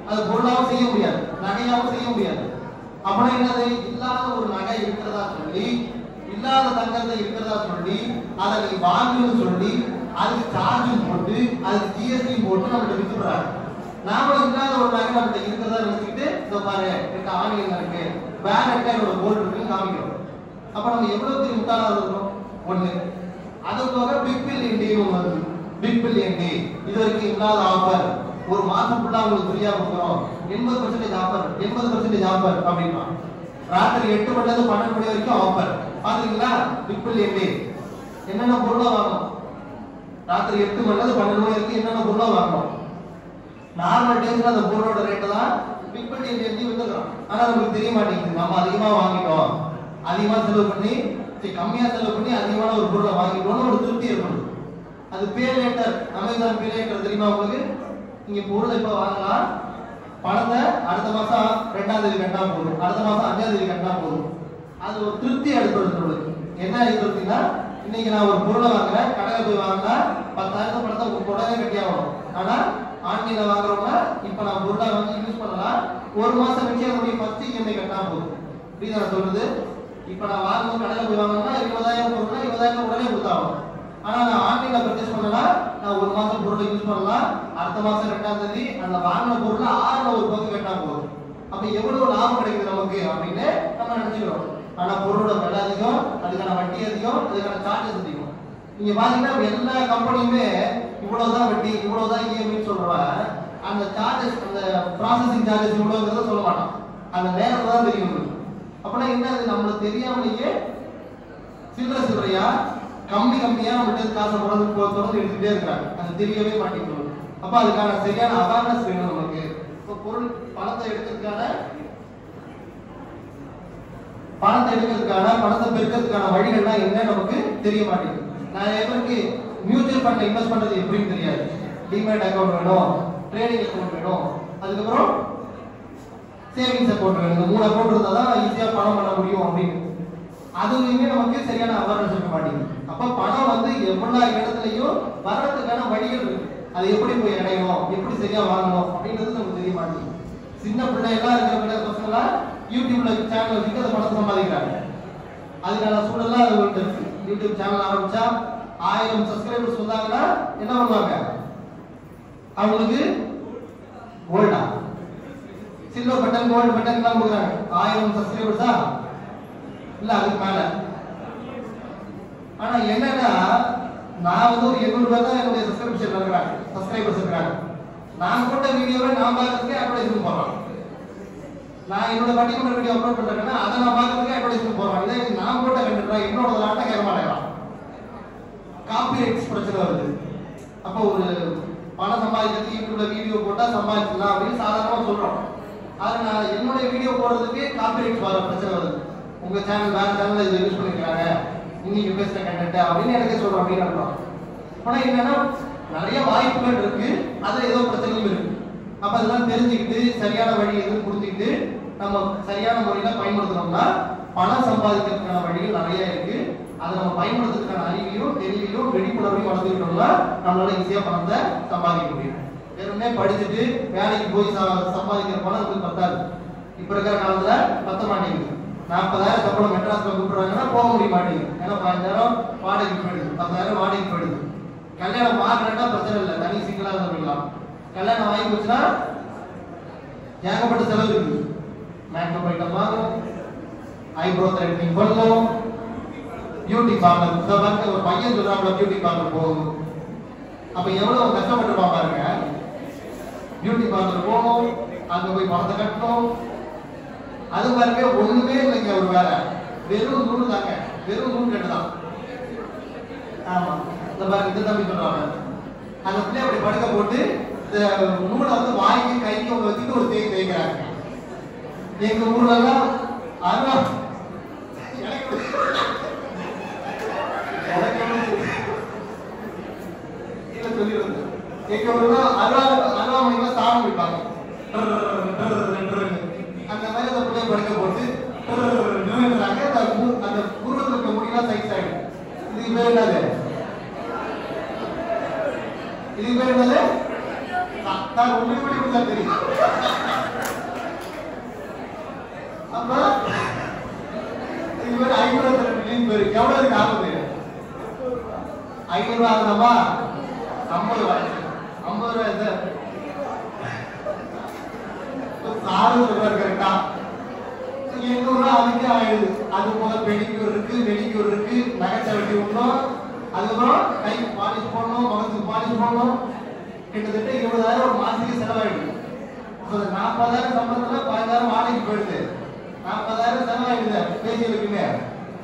அது பொருளாவும் செய்ய முடியாது, நகையாவும் செய்ய முடியாது. அப்படின்னா என்னது, இல்லாத ஒரு நகை இருக்கிறதா சொல்லி, இல்லாத தங்கத்தை இருக்கிறதா சொல்லி, அதை நீ வாங்கணும்னு சொல்லி அதுக்கு சார்ஜும் போட்டு அதுக்கு ஜிஎஸ்டி போட்டு நம்மகிட்ட வித்துடுறாங்க. நாமளும் இல்லாத ஒரு நகை நம்மகிட்ட இருக்கிறதா நினைச்சுக்கிட்டு இந்த பாரு எனக்கு ஆன்லைன்ல இருக்கு, பேலட்ல என்னோட கோல்டு இருக்குன்னு காமிக்கிறோம். அப்ப நம்ம எவ்வளவு பெரிய முட்டாளா இருக்கணும். ஒண்ணு. அது போக பிக் பில்லியன் டே வருது. பிக் பில்லியன் டே இது வரைக்கும் இல்லாத ஆஃபர், ஒரு மாசம் ஃபுல்லா உங்களுக்கு ஃப்ரீயா கொடுக்குறோம், 80% ஆஃபர், 80% ஆஃபர் அப்படின்னா ராத்திரி 8 மணில இருந்து 12 மணி வரைக்கும் ஆஃபர். பாத்தீங்களா? பிக் பில்லியன் டே என்னென்ன பொருளை வாங்கணும், ராத்திரி 8 மணில இருந்து 12 மணி வரைக்கும் என்னென்ன பொருளை வாங்கணும். நார்மல் டேஸ்ல அந்த பொருளோட ரேட்டு தான் பிக் பில்லியன் டே வித்துக்கிறோம். ஆனா நமக்கு தெரிய மாட்டேங்குது. நம்ம அதிகமா வாங்கிட்டோம், அதிகமா செலவு பண்ணி, கம்மியா செலவு பண்ணி அதிகமான ஒரு பொருளை வாங்கிட்டோம்னு ஒரு திருப்தி ஏற்படுது. அது pay later, Amazon pay later தெரியுமா உங்களுக்கு? நீங்க பொருளை இப்ப வாங்கலாம், பணத்தை அடுத்த மாசம் 2ஆம் தேதி கட்டினா போதும், அடுத்த மாசம் 5ஆம் தேதி கட்டினா போதும். அது ஒரு திருப்தி ஏற்படுது. என்ன ஏற்படுத்தினா இன்னைக்கு நான் ஒரு பொருளை வாங்குறேன், கடையில் போய் வாங்கினா 10,000 பணத்தை உடனே கட்டி ஆகணும். ஆனா ஆன்லைன்ல வாங்குறோம்னா இப்ப நான் பொருளை வாங்கி யூஸ் பண்ணலாம், ஒரு மாசம் வச்சு என்னுடைய ஃபர்ஸ்ட் இஎம்ஐ கட்டினா போதும். புரியுதா நான் சொல்றது? இப்ப நான் வாங்கும்போது கடையில் போய் வாங்கினா 20,000 பொருள்னா 20,000 உடனே கொடுத்தாகணும். ஆனா நான் ஆன்லைன்ல பர்ச்சேஸ் பண்ணனா நான் ஒரு மாசம் பொருளை யூஸ் பண்ணலாம், அடுத்த மாசம் 2ஆம் தேதி அந்த வாங்கின பொருளை 6ல ஒரு பங்கு கட்டினா போதும். அப்ப எவ்வளவு லாபம் கிடைக்குது நமக்கு அப்படின்னு நம்ம நினைச்சுக்கிறோம். ஆனா பொருளோட விலை அதிகம், அதுக்கான வட்டி அதிகம், அதுக்கான சார்ஜஸ் அதிகம். நீங்க பாத்தீங்கன்னா எல்லா கம்பெனியுமே இவ்வளவுதான் வட்டி, இவ்வளவுதான் இஎம்ஐ சொல்றவன் அந்த சார்ஜஸ், அந்த ப்ராசஸிங் சார்ஜஸ் இவ்வளவுங்கிறத சொல்ல மாட்டான். அந்த நேரத்துல தான் தெரியும் உங்களுக்கு. அப்பனா என்ன, அது நம்மளுக்கு தெரியாமலேயே சில்லறையா கம்மியா நம்மகிட்ட காசை தொடர்ந்து எடுத்துட்டே இருக்கிறாங்க, அது தெரியவே மாட்டேங்குது. அப்ப அதுக்கான சரியான அவேர்னஸ் வேணும் நமக்கு. இப்போ பொருள் பணத்தை எடுக்கிறதுக்கான பணத்தை பெருக்கிறதுக்கான வழிகள்லாம் என்ன நமக்கு தெரிய மாட்டேங்குது. நிறைய பேருக்கு மியூச்சுவல் ஃபண்ட்ல இன்வெஸ்ட் பண்றது எப்படின்னு தெரியாது. டிமேட் அக்கௌண்ட் வேணும், ட்ரேடிங் அக்கௌண்ட் வேணும், அதுக்கப்புறம் சேவிங்ஸ் அக்கௌண்ட் வேணும். இந்த 3 அக்கௌண்ட் இருந்தா தான் ஈஸியா பணம் பண்ண முடியும் அப்படின்னு அதுவுமே நமக்கு சரியான அவேர்னஸ் இருக்க மாட்டேங்குது. அப்ப பணம் வந்து எல்லா இடத்துலயும் வர்றதுக்கான வழிகள் இருக்கு, அது எப்படி போய் அடையணும், எப்படி சரியா வாங்கணும் அப்படின்றது நமக்கு தெரிய மாட்டேங்குது. சின்ன பிள்ளைகளா இருக்கிற பசங்களாம் யூடியூப்ல சேனல் வச்சுட்டு அதை பணத்தை சம்பாதிக்கிறாங்க. அதுக்கான சூழல்லாம் அது இருக்கு. யூடியூப் சேனல் ஆரம்பிச்சா 1000 சப்ஸ்கிரைபர்ஸ் வந்தாங்கன்னா என்ன பண்ணுவாங்க, அவங்களுக்கு கோல்டா சில்வர் பட்டன் கோல்டு பட்டன் எல்லாம் கொடுக்குறாங்க. 1000 சப்ஸ்கிரைபர்ஸா இல்ல அதுக்கு மேல. ஆனா என்னன்னா நான் வந்து ஒரு 800 பேர் தான் என்னுடைய சப்ஸ்கிரைபர்ஸ் இருக்கிறாங்க. நான் போட்ட வீடியோவை நான் பார்க்கறதுக்கே அட்வர்டைஸ்மென்ட் போடுறேன். நான் என்னோட பர்டிகுலர் வீடியோ அப்லோட் பண்றேன்னா அதை நான் பார்க்கறதுக்கே அட்வர்டைஸ்மென்ட் போடுறேன். இதே நான் போட்ட கண்டென்ட் என்னோட லாட்டா கேட்க மாட்டேங்கிறான், காப்பிரைட்ஸ் பிரச்சனை வருது. அப்ப ஒரு பணம் சம்பாதிக்கிறது யூடியூப்ல வீடியோ போட்டா சம்பாதிக்கலாம் அப்படின்னு சாதாரணமா சொல்றோம். ஆனா நான் என்னுடைய வீடியோ போடுறதுக்கு காப்பிரைட்ஸ் வர பிரச்சனை வருது. உங்க சேனல் வேற சேனல்ல இதை யூஸ் பண்ணிக்கிறாங்க, இன்னைக்கு பேசுற கண்டென்ட் அப்படின்னு எனக்கு சொல்றோம் அப்படின்னு அர்த்தம். ஆனா என்னன்னா நிறைய வாய்ப்புகள் இருக்கு, அதுல ஏதோ பிரச்சனையும் இருக்கு. அப்ப அதெல்லாம் தெரிஞ்சுக்கிட்டு சரியான வழி எதுவும் புரிஞ்சுக்கிட்டு நம்ம சரியான முறையில பயன்படுத்தணும்னா பணம் சம்பாதிக்கிறதுக்கான வழிகள் நிறைய இருக்கு. அதை நம்ம பயன்படுத்துறதுக்கான அறிவையும் தெளிவையும் விழிப்புணர்வையும் வளர்த்துக்கிட்டோம்னா நம்மளால ஈஸியா பணத்தை சம்பாதிக்க முடியும். வெறுமே படிச்சுட்டு வேலைக்கு போய் சம்பாதிக்கிற பணம் வந்து பத்தாது. இப்ப இருக்கிற காலத்துல பத்த மாட்டேங்குது. 40,000 சம்பளம் மெட்ராஸ்ல கூப்பிடுறாங்கன்னா போக முடிய மாட்டேங்குது. ஏன்னா 15,000 வாடகைக்கு போயிடுது, 10,000 வாடகைக்கு போயிடுது. கல்யாணம் ஆகலன்னா பிரச்சனை இல்லை, தனி சிங்கிளா இருந்துக்கலாம். கல்யாணம் ஆகி போச்சுன்னா ஏகப்பட்ட செலவு இருக்கு. மேக்கப் ஐட்டம் வாங்கணும், ஐப்ரோ த்ரெட்டிங் பண்ணணும், பியூட்டி பார்லர். இந்த மாதிரி ஒரு பையன் சொல்றாங்க பியூட்டி பார்லர் போகணும். அப்ப எவ்வளவு கஷ்டப்பட்டுருப்பான் பாருங்க. பியூட்டி பார்லர் போகணும், அங்க போய் பணத்தை கட்டணும். அது பாருங்க ஒண்ணுமே இல்லைங்க, ஒரு வேலை வெறும் நூறு தாங்க, வெறும் நூறு கட்டுதான். ஆமா இந்த பாருங்க இந்த தம்பி சொல்றாங்க, அந்த பிள்ளை அப்படி படுக்க போட்டு இந்த நூலை வந்து வாங்கி கைக்கு வச்சுட்டு ஒரு தேய்க்கிறாங்க. எங்க ஊர்ல எல்லாம் அருவா இல்ல சொல்லிடுறது. எங்க ஊர்ல அருவாமணிக்கு சாமி வைப்பாங்க. அந்த மாதிரி அந்த பிள்ளைய படுக்க போட்டு அந்த பூர்வத்தில் இருக்க முடியலாம் சைஸ் ஆயிடும். இதுக்கு பேர் என்னது? இதுக்கு பேர் என்னது? நான் உங்களுக்கு தெரியும். அப்ப இது பேர் 500 பேரு. எவ்வளவு ஆகுது? 500 ரூபாய் ஆகுதாமா? 50 ரூபாய். 50 ரூபாய் சார் கரெக்டா? 800 ரூபாய் அதுக்கே ஆயிடுது. அது போல பெடிக்யூர் இருக்கு, நகைச்சவட்டி உண்ணும், அதுக்கப்புறம் கை பாலிஷ் போடணும், முகத்துக்கு பாலிஷ் போடணும். கிட்டத்தட்ட 20,000 ஒரு மாசத்துக்கு செலவாயிடுது. 40,000 சம்பளத்துல 15,000 வாடகைக்கு போயிடுது. 40,000 செலவாயிடுது பேசியலுக்குமே.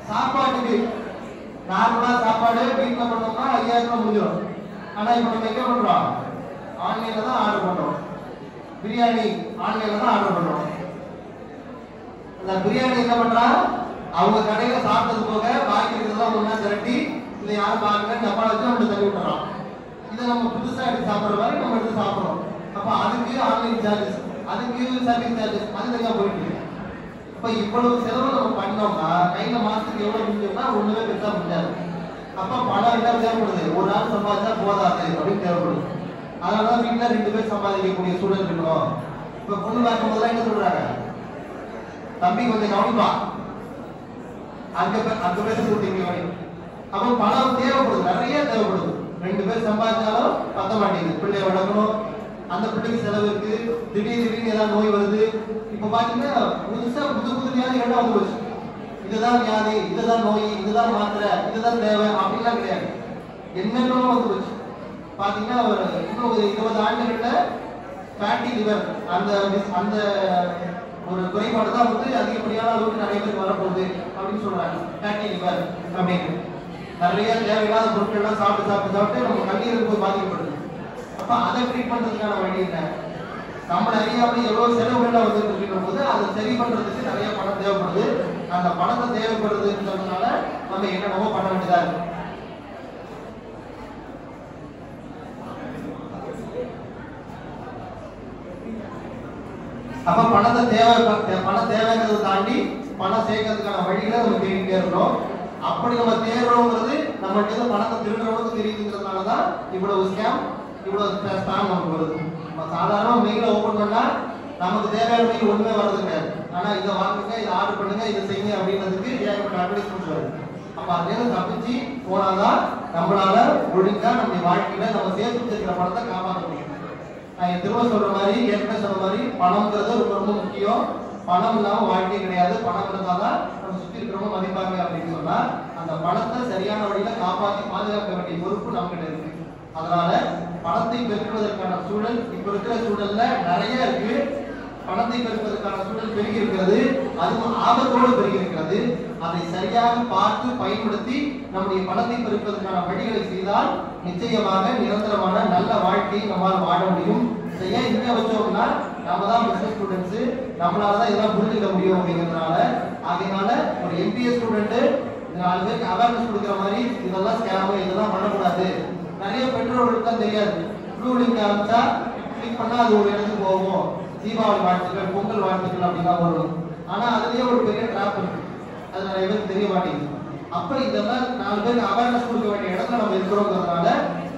சாப்பாட்டுக்கு நார்மலா சாப்பாடு வீட்டுல பண்ணோம்னா 5,000 ரூபாய் முடிஞ்சிடும். ஆனா இப்ப நம்ம எங்க பண்றோம்? ஆன்லைன்ல தான் ஆர்டர் பண்றோம். பிரியாணி ஆன்லைன்ல தான் ஆர்டர் பண்றோம். அந்த பிரியாணி என்ன பண்றா, அவங்க கடையில சாப்பிட்டது போக பாக்கி இருக்கிறதெல்லாம் ஒண்ணா திரட்டி இதை யாரும் பார்க்கல டப்பால வச்சு நம்ம தள்ளி விட்டுறோம். இதை நம்ம புதுசா எடுத்து சாப்பிடுற மாதிரி நம்ம எடுத்து சாப்பிடுறோம். அப்ப அதுக்கு ஆன்லைன் சார்ஜஸ், அதுக்கு சர்வீஸ் சார்ஜஸ், அது தனியா போயிட்டு இருக்கு. அப்ப இவ்வளவு செலவு நம்ம பண்ணோம்னா கையில மாசத்துக்கு எவ்வளவு முடிஞ்சோம்னா ஒண்ணுமே பெருசா முடியாது. அப்ப பணம் என்ன தேவைப்படுது, ஒரு நாள் சம்பாதிச்சா போதாது அப்படின்னு தேவைப்படுது. அதனாலதான் வீட்டுல 2 பேர் சம்பாதிக்கக்கூடிய சூழல் இருக்கணும். இப்ப பொண்ணு பார்க்கும் போதெல்லாம் என்ன சொல்றாங்க, தம்பி கொஞ்சம் கவனிப்பா, அங்க பேச கொடுத்தீங்க. அப்ப பணம் தேவைப்படுது, நிறைய தேவைப்படுது. 2 பேர் சம்பாதிச்சாலும் பத்த மாட்டேங்குது. பிள்ளைய வளர்க்கணும், அந்த பிள்ளைக்கு செலவு இருக்கு, திடீர்னு ஏதாவது நோய் வருது. இப்ப பாத்தீங்கன்னா புது வியாதிகள் வந்து போச்சு. இதுதான் வியாதி, இதுதான் நோய், இதுதான் மாத்திரை, இதுதான் தேவை அப்படின்லாம் கிடையாது. என்னென்ன வந்து போச்சு. பாத்தீங்கன்னா இன்னும் 20 ஆண்டுகள்ல ஃபேட்டி லிவர் அந்த ஒரு குறைபாடு தான் வந்து அதிகப்படியான அளவுக்கு நிறைய பேருக்கு வரப்போகுது அப்படின்னு சொல்றாங்க. ஃபேட்டி லிவர் அப்படின்னு நிறைய தேவையில்லாத பொருட்கள் எல்லாம் சாப்பிட்டு நம்ம கல்லீரல் போய் பாதிக்கப்படுது. அப்ப அதை ட்ரீட் பண்றதுக்கான வழி என்ன? நம்மள அறியாமலே எவ்வளவு செலவுகள் வந்துட்டு இருக்கிற போது அதை சரி பண்றதுக்கு நிறைய பணம் தேவைப்படுது. அந்த பணத்தை தேவைப்படுதுன்றதுனால நம்ம என்னென்னமோ பண்ண வேண்டியதா இருக்கு. அப்ப பணம் தேவைங்கிறத தாண்டி பணம் சேர்க்கறதுக்கான வழிகளை நம்ம தேடிட்டே இருக்கணும். அப்படி நம்ம தேடுறோங்கிறது நம்மகிட்ட இருந்து பணத்தை திருடுறவங்களுக்கு தெரியுதுங்கிறதுனாலதான் இவ்வளவு ஸ்கேம், இவ்வளவு ஸ்பேம் நமக்கு வருது. நம்ம சாதாரண மெயில ஓபன் பண்ணா நமக்கு தேவையான மெயில் ஒண்ணுமே வர்றது கிடையாது. ஆனா இதை வாங்குங்க, இதை ஆர்டர் பண்ணுங்க, இதை செய்யுங்க அப்படின்றதுக்கு ஏகப்பட்ட அட்வர்டைஸ்மெண்ட் வருது. அப்ப அதுல தப்பிச்சு போனாதான் நம்மளால ஒழுங்கா நம்ம வாழ்க்கையில நம்ம சேர்த்து வச்சிருக்கிற பணத்தை காப்பாற்ற முடியும். நான் திரும்ப சொல்ற மாதிரி, ஏற்கனவே சொன்ன மாதிரி, பணம்ங்கிறது ரொம்ப ரொம்ப முக்கியம். பணம் இல்லாம வாழ்க்கை கிடையாது. பணம் இருந்தாதான் நம்ம சுத்தி இருக்கிறவங்க மதிப்பாங்க அப்படின்னு சொன்னா அந்த பணத்தை சரியான வழியில காப்பாற்றி பாதுகாக்க வேண்டிய பொறுப்பு நம்ம கிட்ட இருக்கு. அதனால பணத்தை பெருக்குவதற்கான சூழல் இப்ப இருக்கிற சூழல்ல நிறைய இருக்கு. பணத்தை பெருக்குவதற்கான சூழல் பெருகி இருக்கிறது, அதுவும் ஆபத்தோடு பெருகி இருக்கிறது. அதை சரியாக பார்த்து பயன்படுத்தி நம்முடைய பணத்தை பெருக்குவதற்கான வழிகளை செய்தால் நிச்சயமாக நிரந்தரமான நல்ல வாழ்க்கையை நம்மால் வாழ முடியும். இதை இங்க வச்சோம்னா நம்ம தான் பிசினஸ் ஸ்டூடெண்ட்ஸ், நம்மளாலதான் இதெல்லாம் புரிஞ்சுக்க முடியும் அப்படிங்கிறதுனால அதனால ஒரு MBA ஸ்டூடெண்ட் 4 பேருக்கு அவேர்னஸ் கொடுக்குற மாதிரி இதெல்லாம் ஸ்கேம், இதெல்லாம் பண்ணக்கூடாது. நிறைய பெற்றோர்களுக்கு தான் தெரியாது. ப்ளூ லிங்க் ஆரம்பிச்சா கிளிக் பண்ணா அது ஒரு இடத்துக்கு போகும், தீபாவளி வாழ்த்துக்கள், பொங்கல் வாழ்த்துக்கள் அப்படிலாம் வரும். ஆனா அதுலயே ஒரு பெரிய டிராப் இருக்கு, அது நிறைய பேருக்கு தெரிய மாட்டேங்குது. அப்ப இதெல்லாம் 4 பேருக்கு அவேர்னஸ் கொடுக்க வேண்டிய இடத்துல நம்ம இருக்கிறோங்கிறதுனால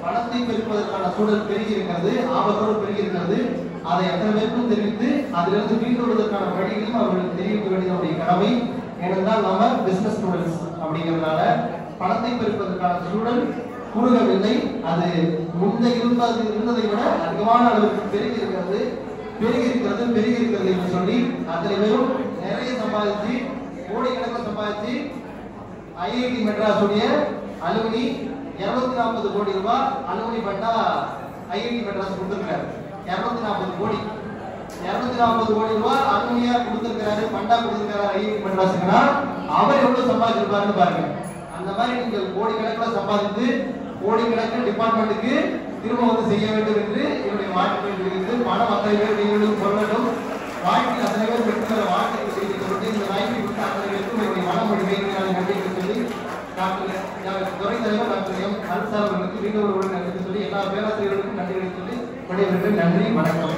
பணத்தை பெருக்குவதற்கான சூழல் பெருகி இருக்கிறது, ஆபத்தோடு பெருகி இருக்கிறது. அதை எத்தனை பேருக்கும் தெரிவித்து அதிலிருந்து மீண்டுவதற்கான வழிகளையும் அவர்களுக்கு தெரிவிக்க வேண்டியது நம்முடைய கடமை. ஏனென்றால் நம்ம பிசினஸ் ஸ்டூடெண்ட்ஸ் அப்படிங்கிறதுனால பணத்தை பெருக்குவதற்கான சூழல் குறுகவில்லை, அது முந்தைய இருந்ததை விட அதிகமான அளவுக்கு பெருகி இருக்கிறது என்று சொல்லி அத்தனை பேரும் நிறைய சம்பாதிச்சு கோடிக்கணக்கில் சம்பாதிச்சு IIT மெட்ராஸுடைய அலுமினி 240 கோடி ரூபாய் அலுமினி பட்டா IIT மெட்ராஸ் கொடுத்திருக்காரு. 240 கோடி ரூபாய் அலுமினியா கொடுத்திருக்காரு, பண்டா கொடுத்திருக்காரு IIT மெட்ராஸுக்குன்னா அவர் எவ்வளவு சம்பாதிச்சிருப்பாருன்னு பாருங்க. அந்த மாதிரி நீங்கள் கோடிக்கணக்கில் சம்பாதித்து கோடிக்கணக்கில் டிபார்ட்மெண்ட்டுக்கு திரும்ப வந்து செய்ய வேண்டும் என்று என்னுடைய வாழ்க்கையில் இருக்குது. பணம் அத்தனை பேர் நீங்களும் சொல்லணும். வாழ்க்கை அத்தனை பேர் பெற்ற வாழ்க்கையை செய்து கொண்டு இந்த வாய்ப்பை விட்டு அத்தனை பேருக்கும் என்னுடைய மனமொழி வேண்டிய நன்றிக்கு சொல்லி துறை தலைவர் டாக்டர் M. அருள்சார் அவர்களுக்கு மீண்டும் ஒரு நன்றி சொல்லி எல்லா பேராசிரியர்களுக்கும் நன்றி சொல்லி விடைபெறுகிறேன். நன்றி, வணக்கம்.